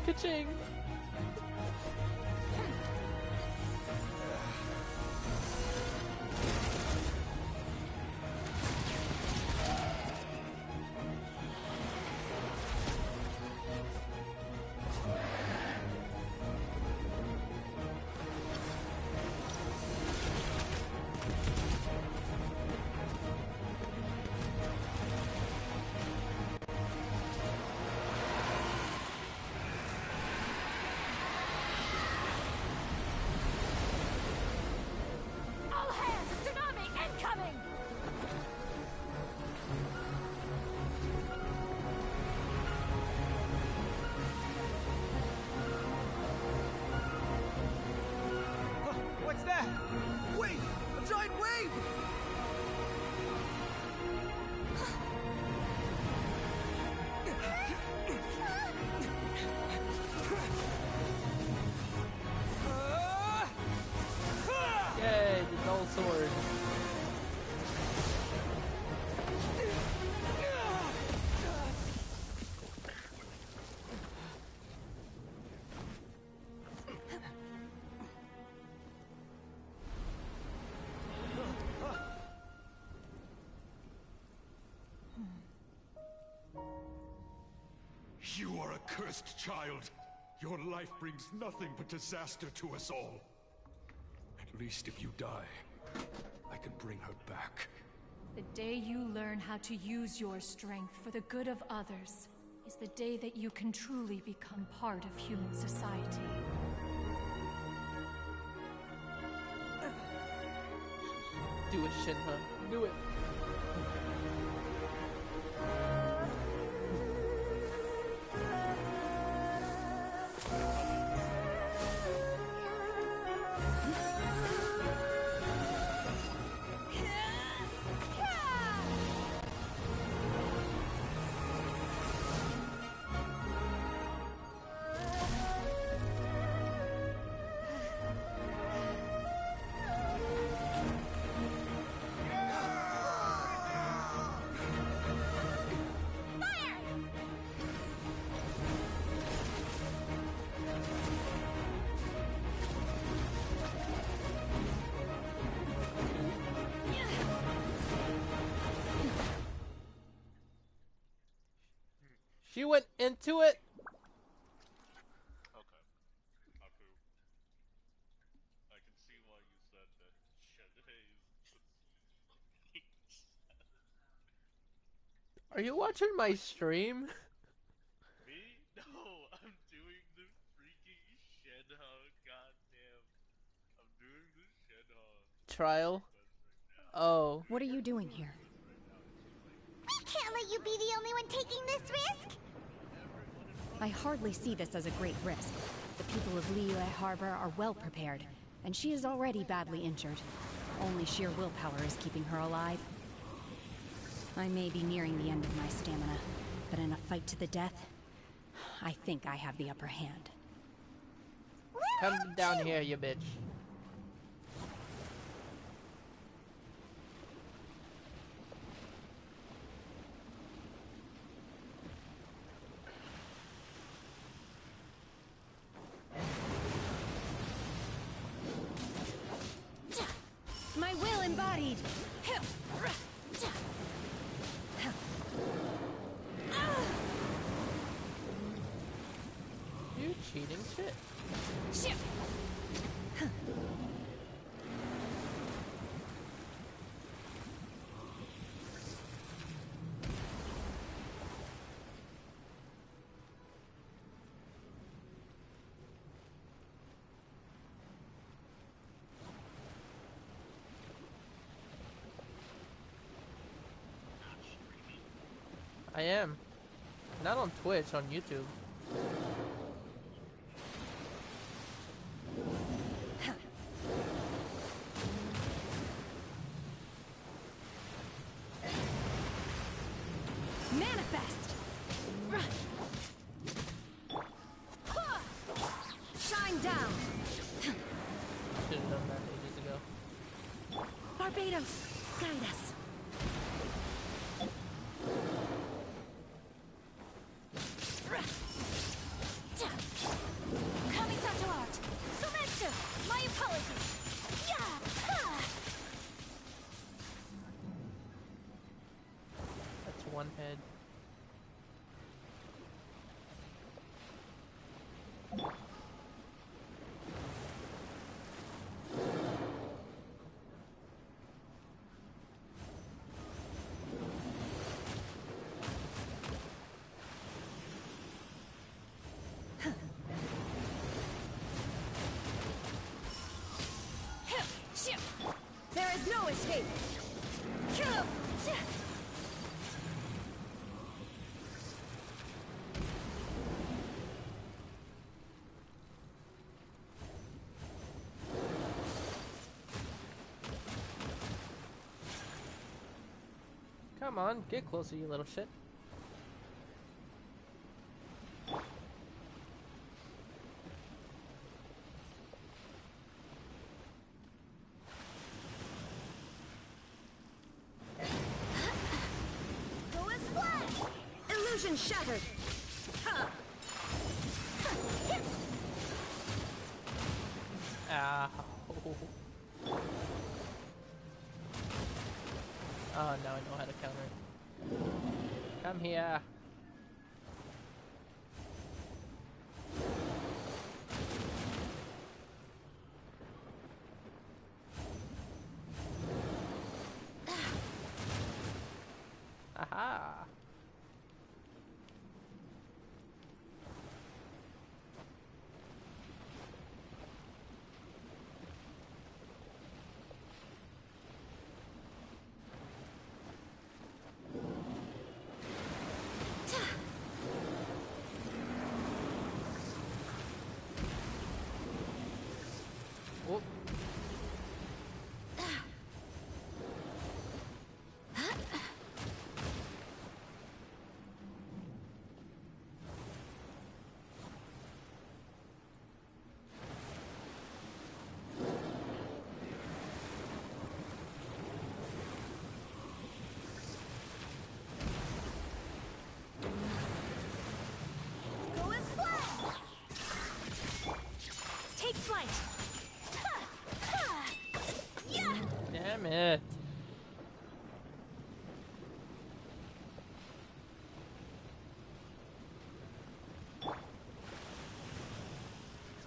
A: Ka-ching!
P: You are a cursed child. Your life brings nothing but disaster to us all. At least if you die, I can bring her back.
Q: The day you learn how to use your strength for the good of others is the day that you can truly become part of human society.
A: Do it, Shinra. Do it. She went into it.
B: Okay. Haku. I can see why you said that Shenhei is
A: Are you watching my stream?
B: Me? No, I'm doing the freaking Shenhe. Goddamn. I'm doing the Shenhe.
A: Trial? Oh.
H: What are you doing here?
K: We can't let you be the only one taking this risk!
H: I hardly see this as a great risk. The people of Liyue Harbor are well prepared, and she is already badly injured. Only sheer willpower is keeping her alive. I may be nearing the end of my stamina, but in a fight to the death, I think I have the upper hand.
A: Come down here, you bitch.
H: My will embodied!
A: You cheating shit.
H: Shit.
A: I am. Not on Twitch, on YouTube.
H: Manifest! Shine down!
A: Should have done that ages ago.
H: Barbados, guide us.
G: Kamisato art! Sumetsu! My apologies! Yeah!
A: That's one head.
H: There is no escape!
A: Come on, get closer, you little shit.
K: Go as flash!
H: Illusion shattered!
A: Ow. Oh, now I know how to counter it. Come here.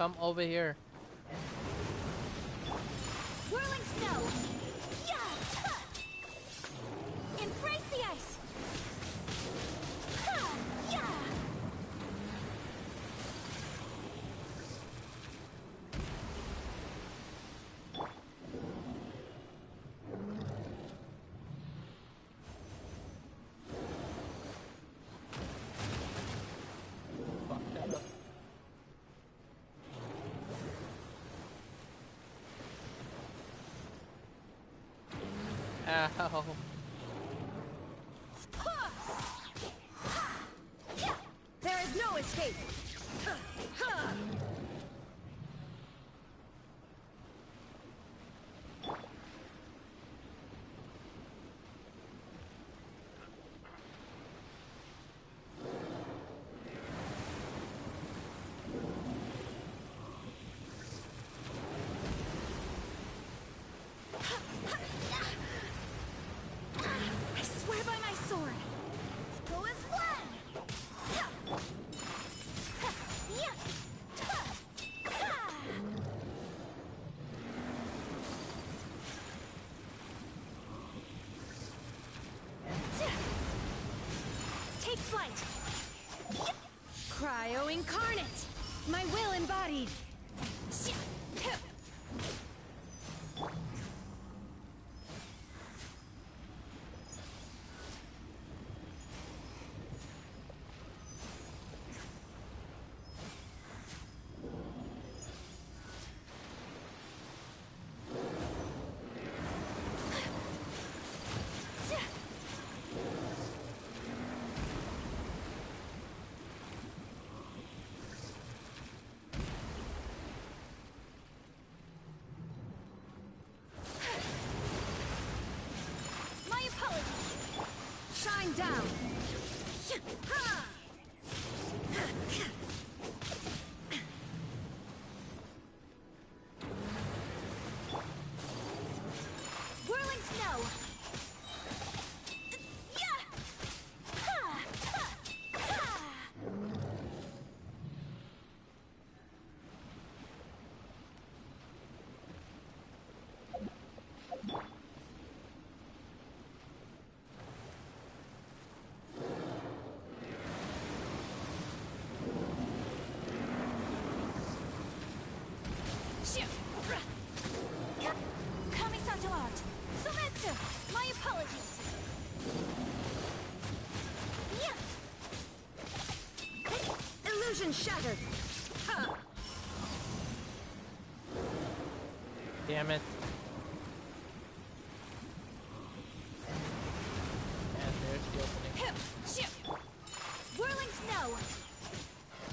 A: come over here.
E: Whirling snow! Yeah! Ha! Embrace the ice! Ha! Yeah!
A: Fuck that up. Ow.
H: There is no escape!
E: I swear by my sword! Go as one! Ha! Ha! Yeah! Ha! Ha! Take flight!
H: Cryo incarnate! My will embodied!
E: My apologies!
H: Shine down!
E: Whirling snow! Yeah! Ha! Ha! Ha! Kami-santo art! Sometsu! My apologies! Yeah!
H: Illusion shattered!
A: Damn it. And there's the opening.
E: Whirling snow!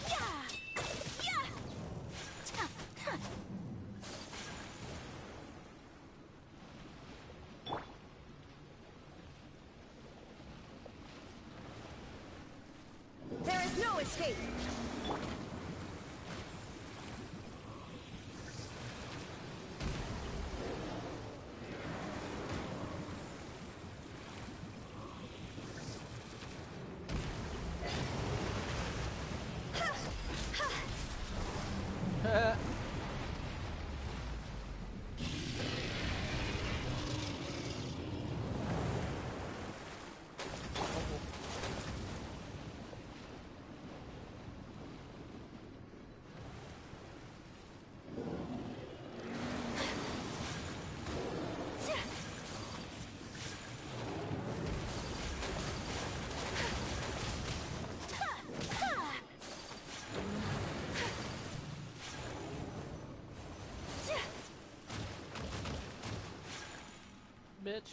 E: Yeah! Yeah!
H: There is no escape!
A: Bitch.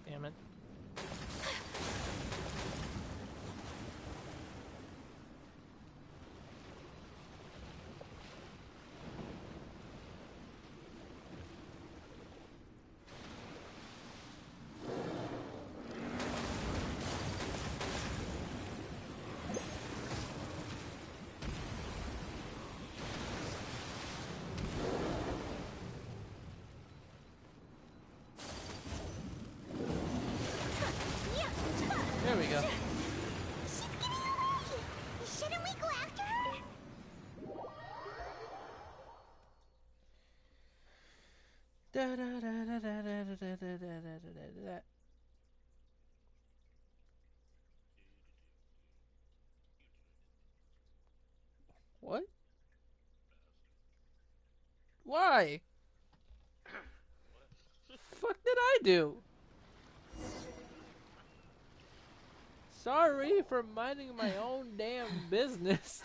A: Damn it. What? Why? Fuck did I do? Sorry for minding my own damn business.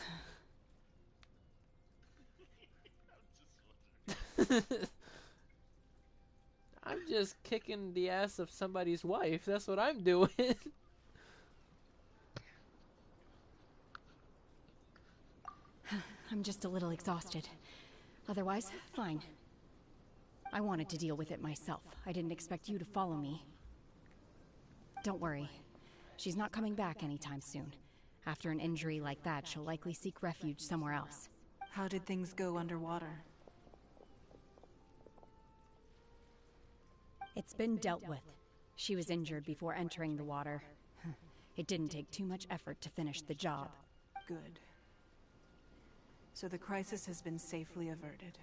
A: I'm just kicking the ass of somebody's wife. That's what I'm doing.
H: I'm just a little exhausted. Otherwise, fine. I wanted to deal with it myself. I didn't expect you to follow me. Don't worry. She's not coming back anytime soon. After an injury like that, she'll likely seek refuge somewhere else.
O: How did things go underwater?
H: It's been dealt with. She was injured before entering the water. It didn't take too much effort to finish the job.
O: Good. So the crisis has been safely averted.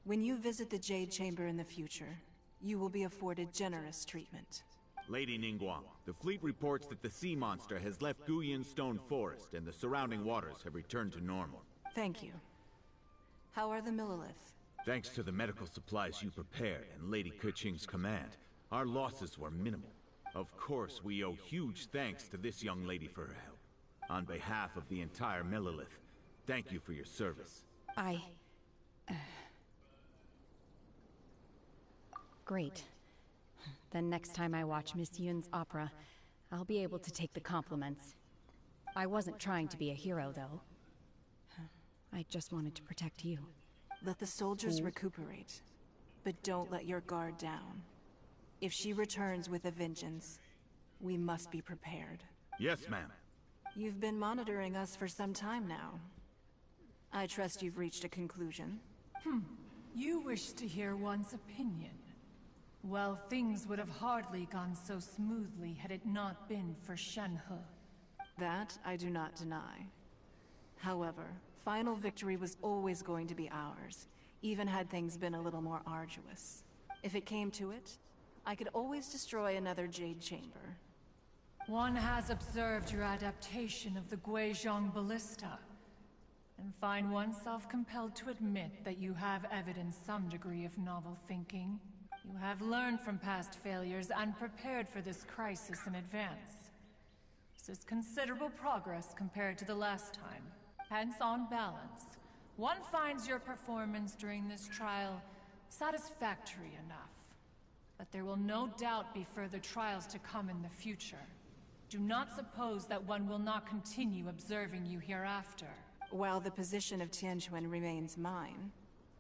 O: When you visit the Jade Chamber in the future, you will be afforded generous treatment.
L: Lady Ningguang, the fleet reports that the sea monster has left Guyan Stone Forest and the surrounding waters have returned to normal.
O: Thank you. How are the Millilith?
L: Thanks to the medical supplies you prepared and Lady Keqing's command, our losses were minimal. Of course, we owe huge thanks to this young lady for her help. On behalf of the entire Millilith, thank you for your service.
H: Great. Then next time I watch Miss Yun's opera, I'll be able to take the compliments. I wasn't trying to be a hero, though. I just wanted to protect you.
O: Let the soldiers recuperate, but don't let your guard down. If she returns with a vengeance, we must be prepared.
L: Yes, ma'am.
O: You've been monitoring us for some time now. I trust you've reached a conclusion.
Q: You wish to hear one's opinion. Well, things would have hardly gone so smoothly had it not been for Shenhe.
O: That I do not deny. However, final victory was always going to be ours, even had things been a little more arduous. If it came to it, I could always destroy another Jade Chamber.
Q: One has observed your adaptation of the Guizhong Ballista, and find oneself compelled to admit that you have evidenced some degree of novel thinking. You have learned from past failures and prepared for this crisis in advance. This is considerable progress compared to the last time. Hence, on balance, one finds your performance during this trial satisfactory enough. But there will no doubt be further trials to come in the future. Do not suppose that one will not continue observing you hereafter.
O: While the position of Tianquan remains mine,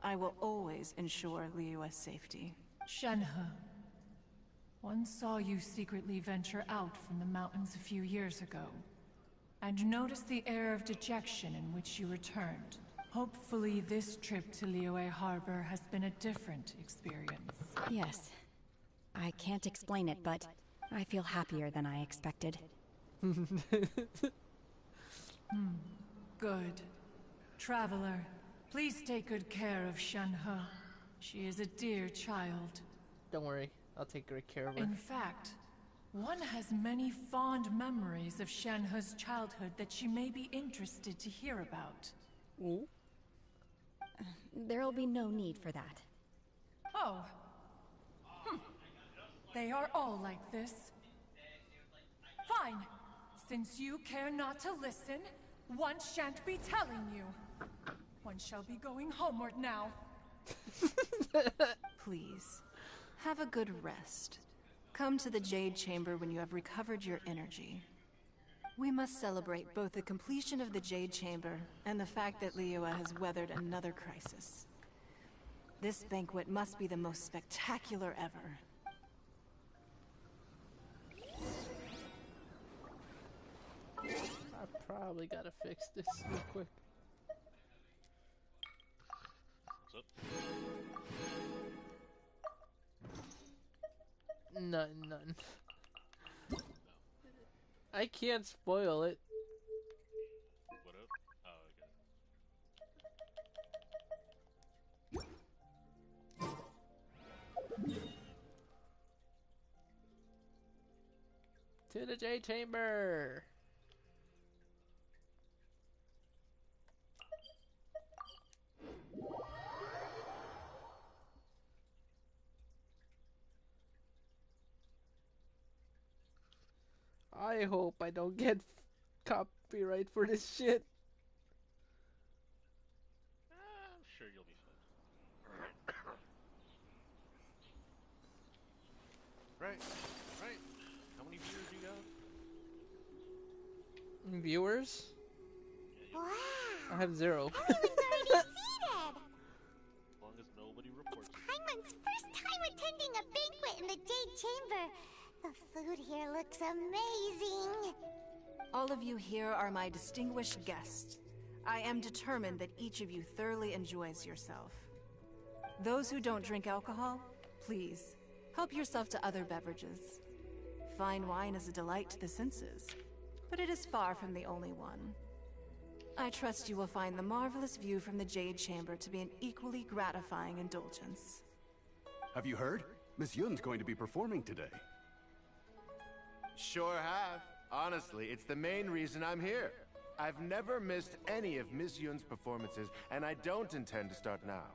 O: I will always ensure Liyue's safety.
Q: Shenhe, one saw you secretly venture out from the mountains a few years ago, and noticed the air of dejection in which you returned. Hopefully this trip to Liyue Harbor has been a different experience.
H: Yes. I can't explain it, but I feel happier than I expected.
Q: Good. Traveler, please take good care of Shenhe. She is a dear child.
A: Don't worry, I'll take great care of her.
Q: In fact, one has many fond memories of Shenhe's childhood that she may be interested to hear about.
A: Ooh.
H: There'll be no need for that.
Q: Oh. They are all like this. Fine. Since you care not to listen, one shan't be telling you. One shall be going homeward now.
O: Please, have a good rest. Come to the Jade Chamber when you have recovered your energy. We must celebrate both the completion of the Jade Chamber and the fact that Liyue has weathered another crisis. This banquet must be the most spectacular ever.
A: I probably gotta fix this real quick.
B: What's up?
A: None. I can't spoil it.
B: What up? Oh,
A: To the J chamber. I hope I don't get copyright for this shit.
B: I'm sure you'll be fine. Right. How many viewers you got?
A: Viewers?
K: Wow.
A: I have 0.
K: Everyone's already seated.
B: As long as nobody reports.
K: It's Paimon's first time attending a banquet in the Jade Chamber. The food here looks amazing.
O: All of you here are my distinguished guests. I am determined that each of you thoroughly enjoys yourself. Those who don't drink alcohol, please, help yourself to other beverages. Fine wine is a delight to the senses, but it is far from the only one. I trust you will find the marvelous view from the Jade Chamber to be an equally gratifying indulgence.
R: Have you heard? Miss Yun's going to be performing today.
S: Sure have. Honestly, it's the main reason I'm here. I've never missed any of Miss Yun's performances, and I don't intend to start now.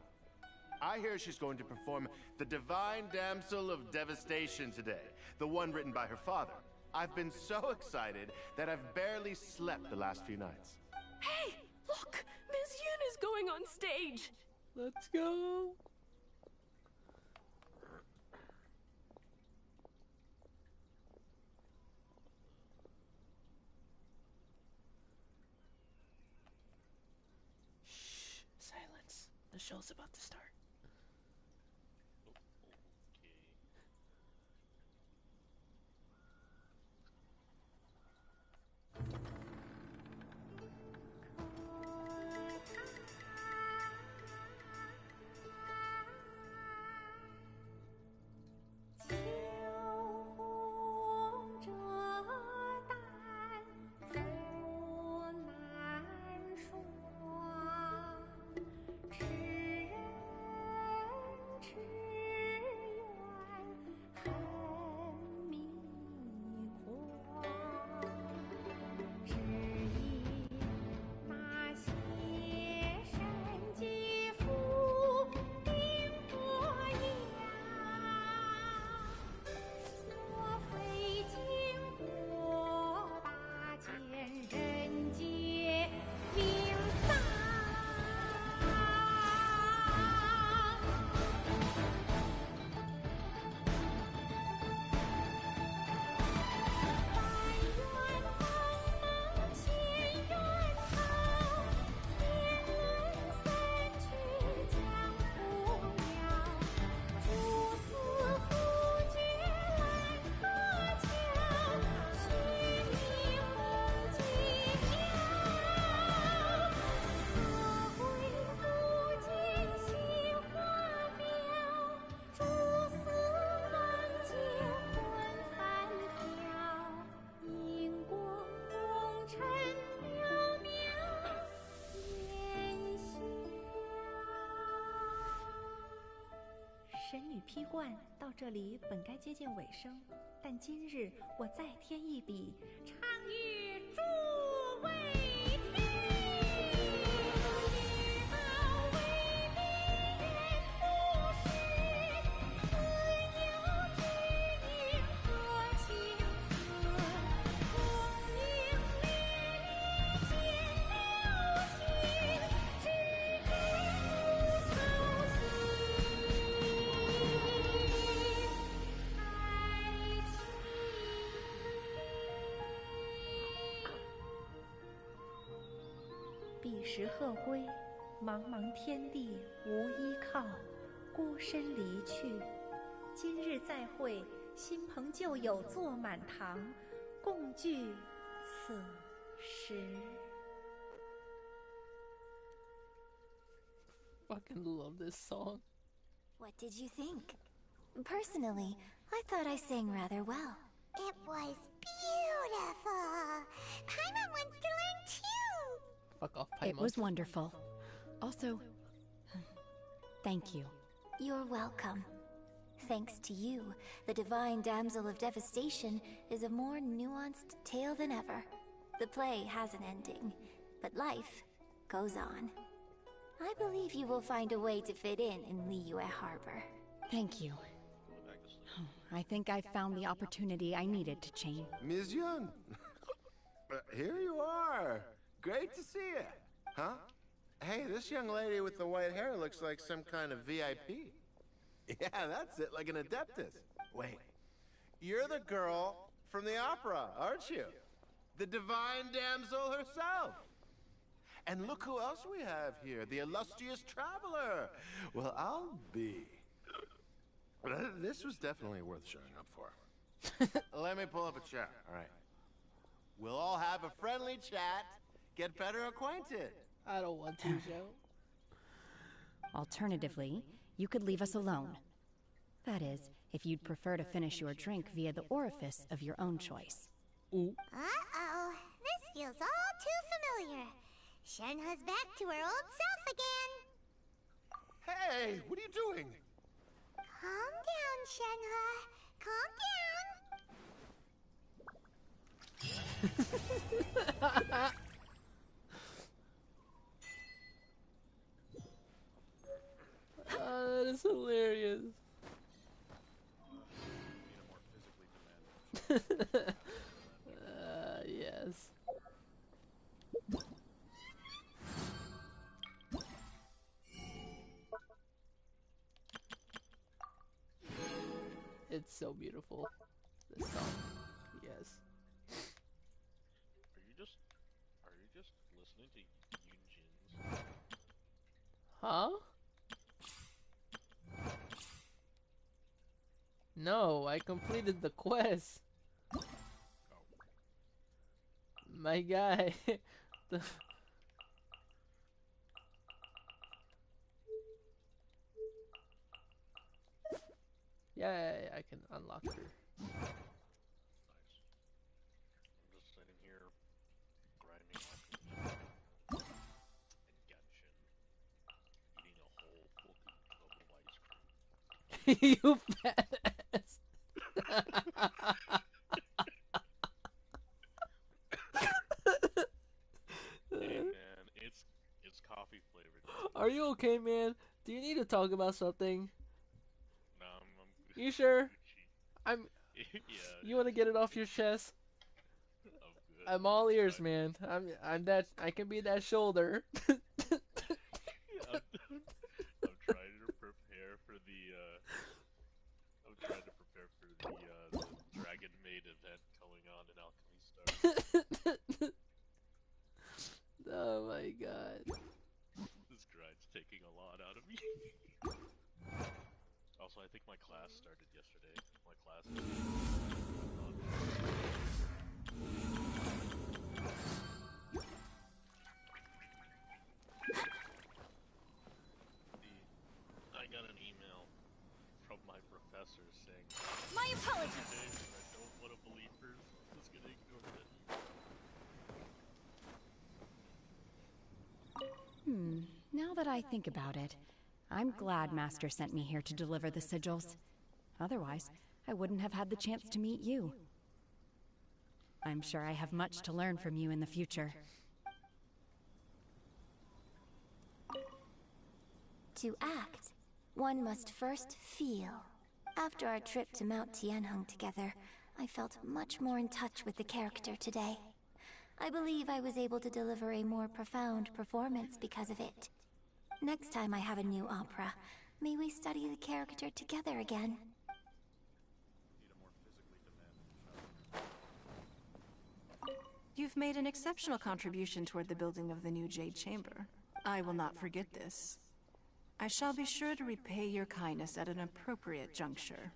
S: I hear she's going to perform The Divine Damsel of Devastation today, the one written by her father. I've been so excited that I've barely slept the last few nights.
T: Hey, look! Miss Yun is going on stage!
A: Let's go! Shh, silence. The show's about to start.
U: 神女劈冠到这里本该接近尾声，但今日我再添一笔，唱与诸位听。知道为敌人不是，自有知音和情思，功名利利见了心，只知无操心。彼时鹤归，茫茫天地无依靠，孤身离去。今日再会，新朋旧友坐满堂，共聚此时。
A: Fucking love this song.
E: What did you think? Personally, I thought I sang rather well.
K: It was beautiful. Paimon wants to learn too.
A: Fuck off,
H: It
A: Paimon.
H: was wonderful. Also, thank you.
E: You're welcome. thanks to you, the Divine Damsel of Devastation is a more nuanced tale than ever. The play has an ending, but life goes on. I believe you will find a way to fit in Liyue Harbor.
H: Thank you. I think I've found the opportunity I needed to chain.
S: Ms. Yun, here you are. Great to see you. Huh? Hey, this young lady with the white hair looks like some kind of VIP. Yeah, that's it, like an adeptus. Wait, you're the girl from the opera, aren't you? The Divine Damsel herself. And look who else we have here, the illustrious traveler. Well, I'll be. This was definitely worth showing up for. Let me pull up a chair, all right. We'll all have a friendly chat, get better acquainted.
A: I don't want to, Joe.
H: Alternatively, you could leave us alone. That is, if you'd prefer to finish your drink via the orifice of your own choice.
A: Ooh.
K: Uh-oh, this feels all too familiar. Shenhe's back to her old self again.
S: Hey, what are you doing?
K: Calm down, Shenhe. Calm down.
A: That is hilarious. Yes. It's so beautiful. This song. Yes.
B: Are you just listening to Yoonjin's?
A: Huh? No, I completed the quest. My guy. the Yeah, I can unlock her.
B: Nice. I'm just sitting here grinding alchemy and Genshin, eating a whole fucking tub of ice cream.
A: You badass.
B: Hey man, it's coffee flavored.
A: Are you okay, man? Do you need to talk about something?
B: No, I'm good.
A: You sure?
B: I'm
A: Yeah. You want to get it off your chest?
B: good.
A: I'm all ears, man. I'm that. I can be that shoulder.
B: I'm trying to prepare for the Dragon Maid event going on in Alchemy Star.
A: Oh my god.
B: This grind's taking a lot out of me. Also, I think my class started yesterday. My class I got an email from my professor saying,
J: My apologies!
B: I don't want to believe her, so I'm just gonna ignore that email.
H: Now that I think about it, I'm glad Master sent me here to deliver the sigils. Otherwise, I wouldn't have had the chance to meet you. I'm sure I have much to learn from you in the future.
E: To act, one must first feel. After our trip to Mount Tianheng together, I felt much more in touch with the character today. I believe I was able to deliver a more profound performance because of it. Next time I have a new opera, may we study the character together again.
O: You've made an exceptional contribution toward the building of the new Jade Chamber. I will not forget this. I shall be sure to repay your kindness at an appropriate juncture.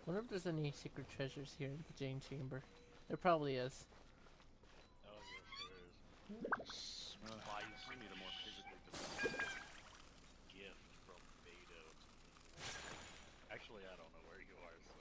A: Wonder if there's any secret treasures here in the Jade Chamber. There probably is.
B: Oh yes, there is. Spice. We need a more physically demanding gift from Beto. Actually, I don't know where you are, so.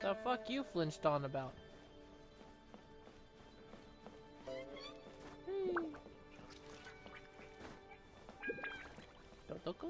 A: The fuck you flinched on about? Totoko?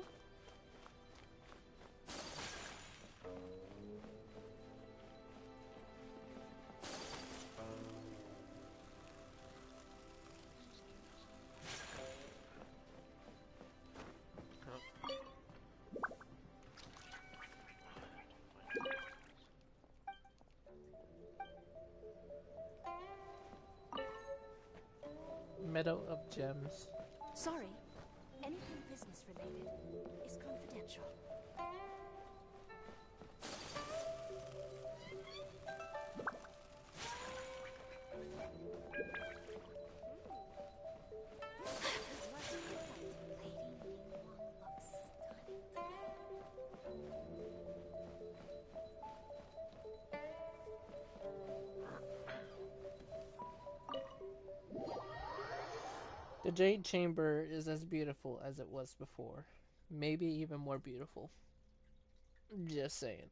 A: Meadow of Gems.
U: Sorry, anything business related is confidential.
A: The Jade Chamber is as beautiful as it was before. Maybe even more beautiful. Just saying.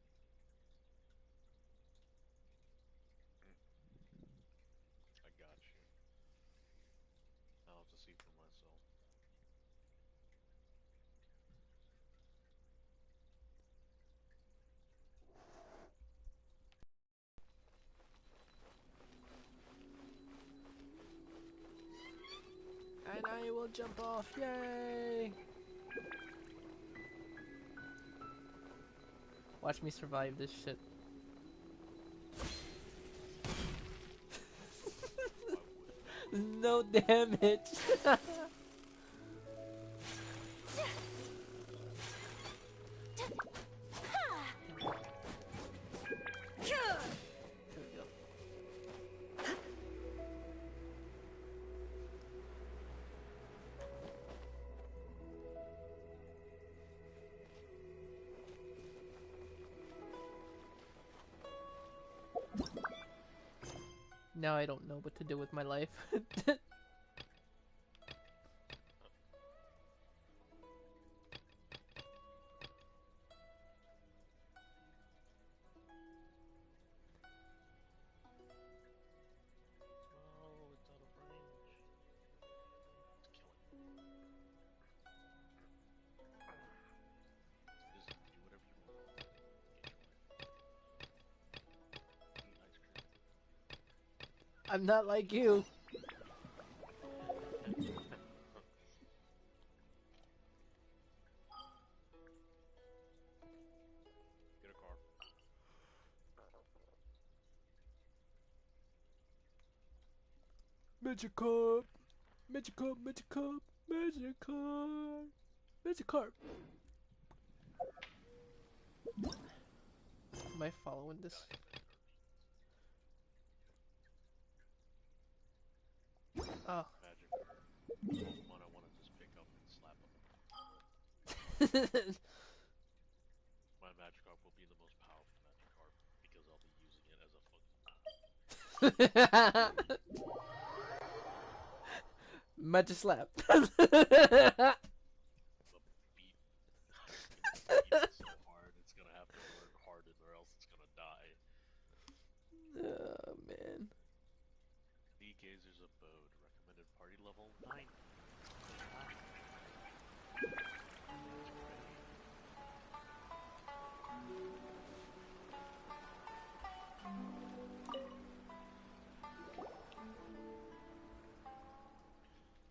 B: I got you. I'll have to see for myself.
A: And I will jump off. Yay! Watch me survive this shit. No damage. Now I don't know what to do with my life.
B: Oh, it's out of range. Let's kill it. Just do whatever you want. Eat ice cream.
A: I'm not like you.
B: Get a car.
A: Magikarp, Magikarp, Magikarp, Magikarp, Magikarp. Am I following this? Oh.
B: Magikarp. Pokemon I want to just pick up and slap them. My Magikarp will be the most powerful Magikarp because I'll be using it as a
A: Magislap.
B: beat. Beat it so hard it's gonna have to learn Harden or else it's gonna die.
A: Oh man.
B: The Gazer's Abode, recommended party level 9.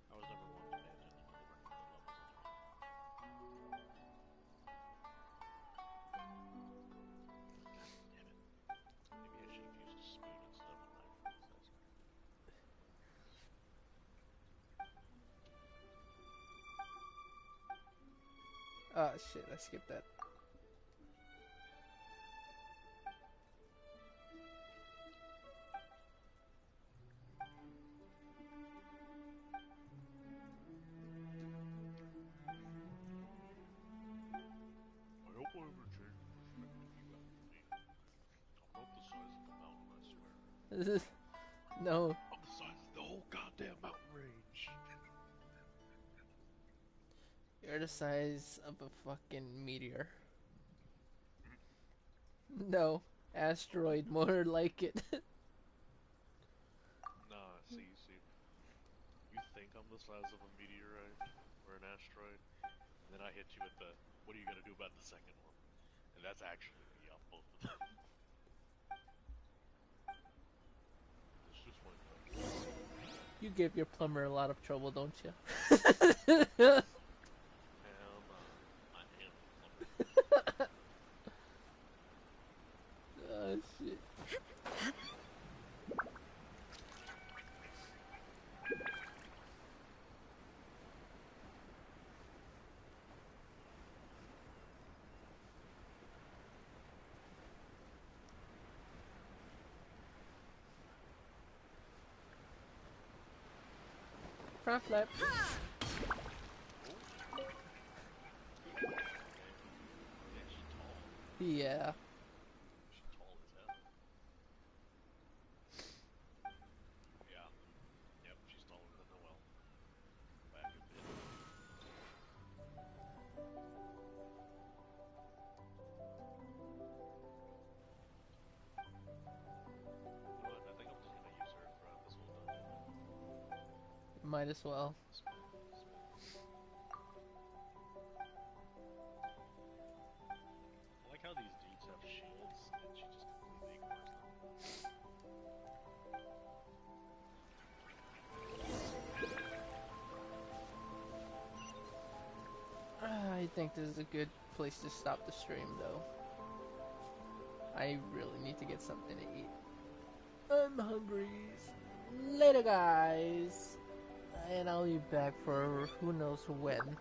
B: I was never one to pay attention to the recommended levels anyway. God damn it. Maybe I should have used a spoon instead of a knife for this ice cream.
A: Oh shit, I skipped that.
B: I hope I ever change the perspective you have of me. I'm not the size of the mountain, I swear.
A: No.
B: I'm the size of the whole goddamn mountain range.
A: You're the size of a fucking meteor. No. Asteroid, more like it.
B: Nah, see. You think I'm the size of a meteorite or an asteroid, and then I hit you with the, what are you gonna do about the second one? And that's actually me on both of them. It's just one thing.
A: You give your plumber a lot of trouble, don't you?
B: Hell no. I am the plumber.
A: Oh shit. Front flip. Yeah.
B: She's tall as hell. Yeah. Yep, she's taller than Noelle. Back a bit. You know what? I think I'm just gonna use her throughout this whole dungeon.
A: Might as well.
B: I like how these dudes have shields and she just completely ignores them.
A: I think this is a good place to stop the stream, though. I really need to get something to eat. I'm hungry. Later, guys. And I'll be back for who knows when.